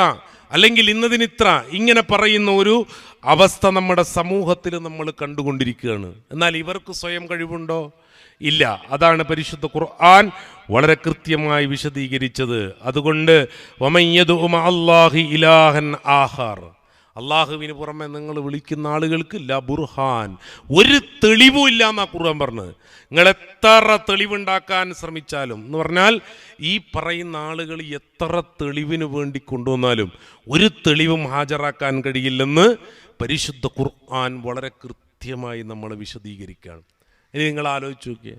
അല്ലെങ്കിൽ ഇന്നതിനിത്ര ഇങ്ങനെ പറയുന്ന ഒരു അവസ്ഥ നമ്മുടെ സമൂഹത്തിൽ നമ്മൾ കണ്ടുകൊണ്ടിരിക്കുകയാണ്. എന്നാൽ ഇവർക്ക് സ്വയം കഴിവുണ്ടോ? ഇല്ല. അതാണ് പരിശുദ്ധ ഖുർആൻ വളരെ കൃത്യമായി വിശദീകരിച്ചത്. അതുകൊണ്ട് വമയ്യദു മഅല്ലാഹി ഇലാഹൻ ആഖർ, അള്ളാഹുവിന് പുറമെ നിങ്ങൾ വിളിക്കുന്ന ആളുകൾക്ക് ല ബുർഹാൻ, ഒരു തെളിവും ഇല്ല എന്നാ ഖുർആൻ പറഞ്ഞത്. നിങ്ങൾ എത്ര തെളിവുണ്ടാക്കാൻ ശ്രമിച്ചാലും എന്ന് പറഞ്ഞാൽ ഈ പറയുന്ന ആളുകൾ എത്ര തെളിവിന് വേണ്ടി കൊണ്ടുവന്നാലും ഒരു തെളിവും ഹാജരാക്കാൻ കഴിയില്ലെന്ന് പരിശുദ്ധ ഖുർആൻ വളരെ കൃത്യമായി നമ്മൾ വിശദീകരിക്കുകയാണ്. ഇനി നിങ്ങൾ ആലോചിച്ച് നോക്കിയേ,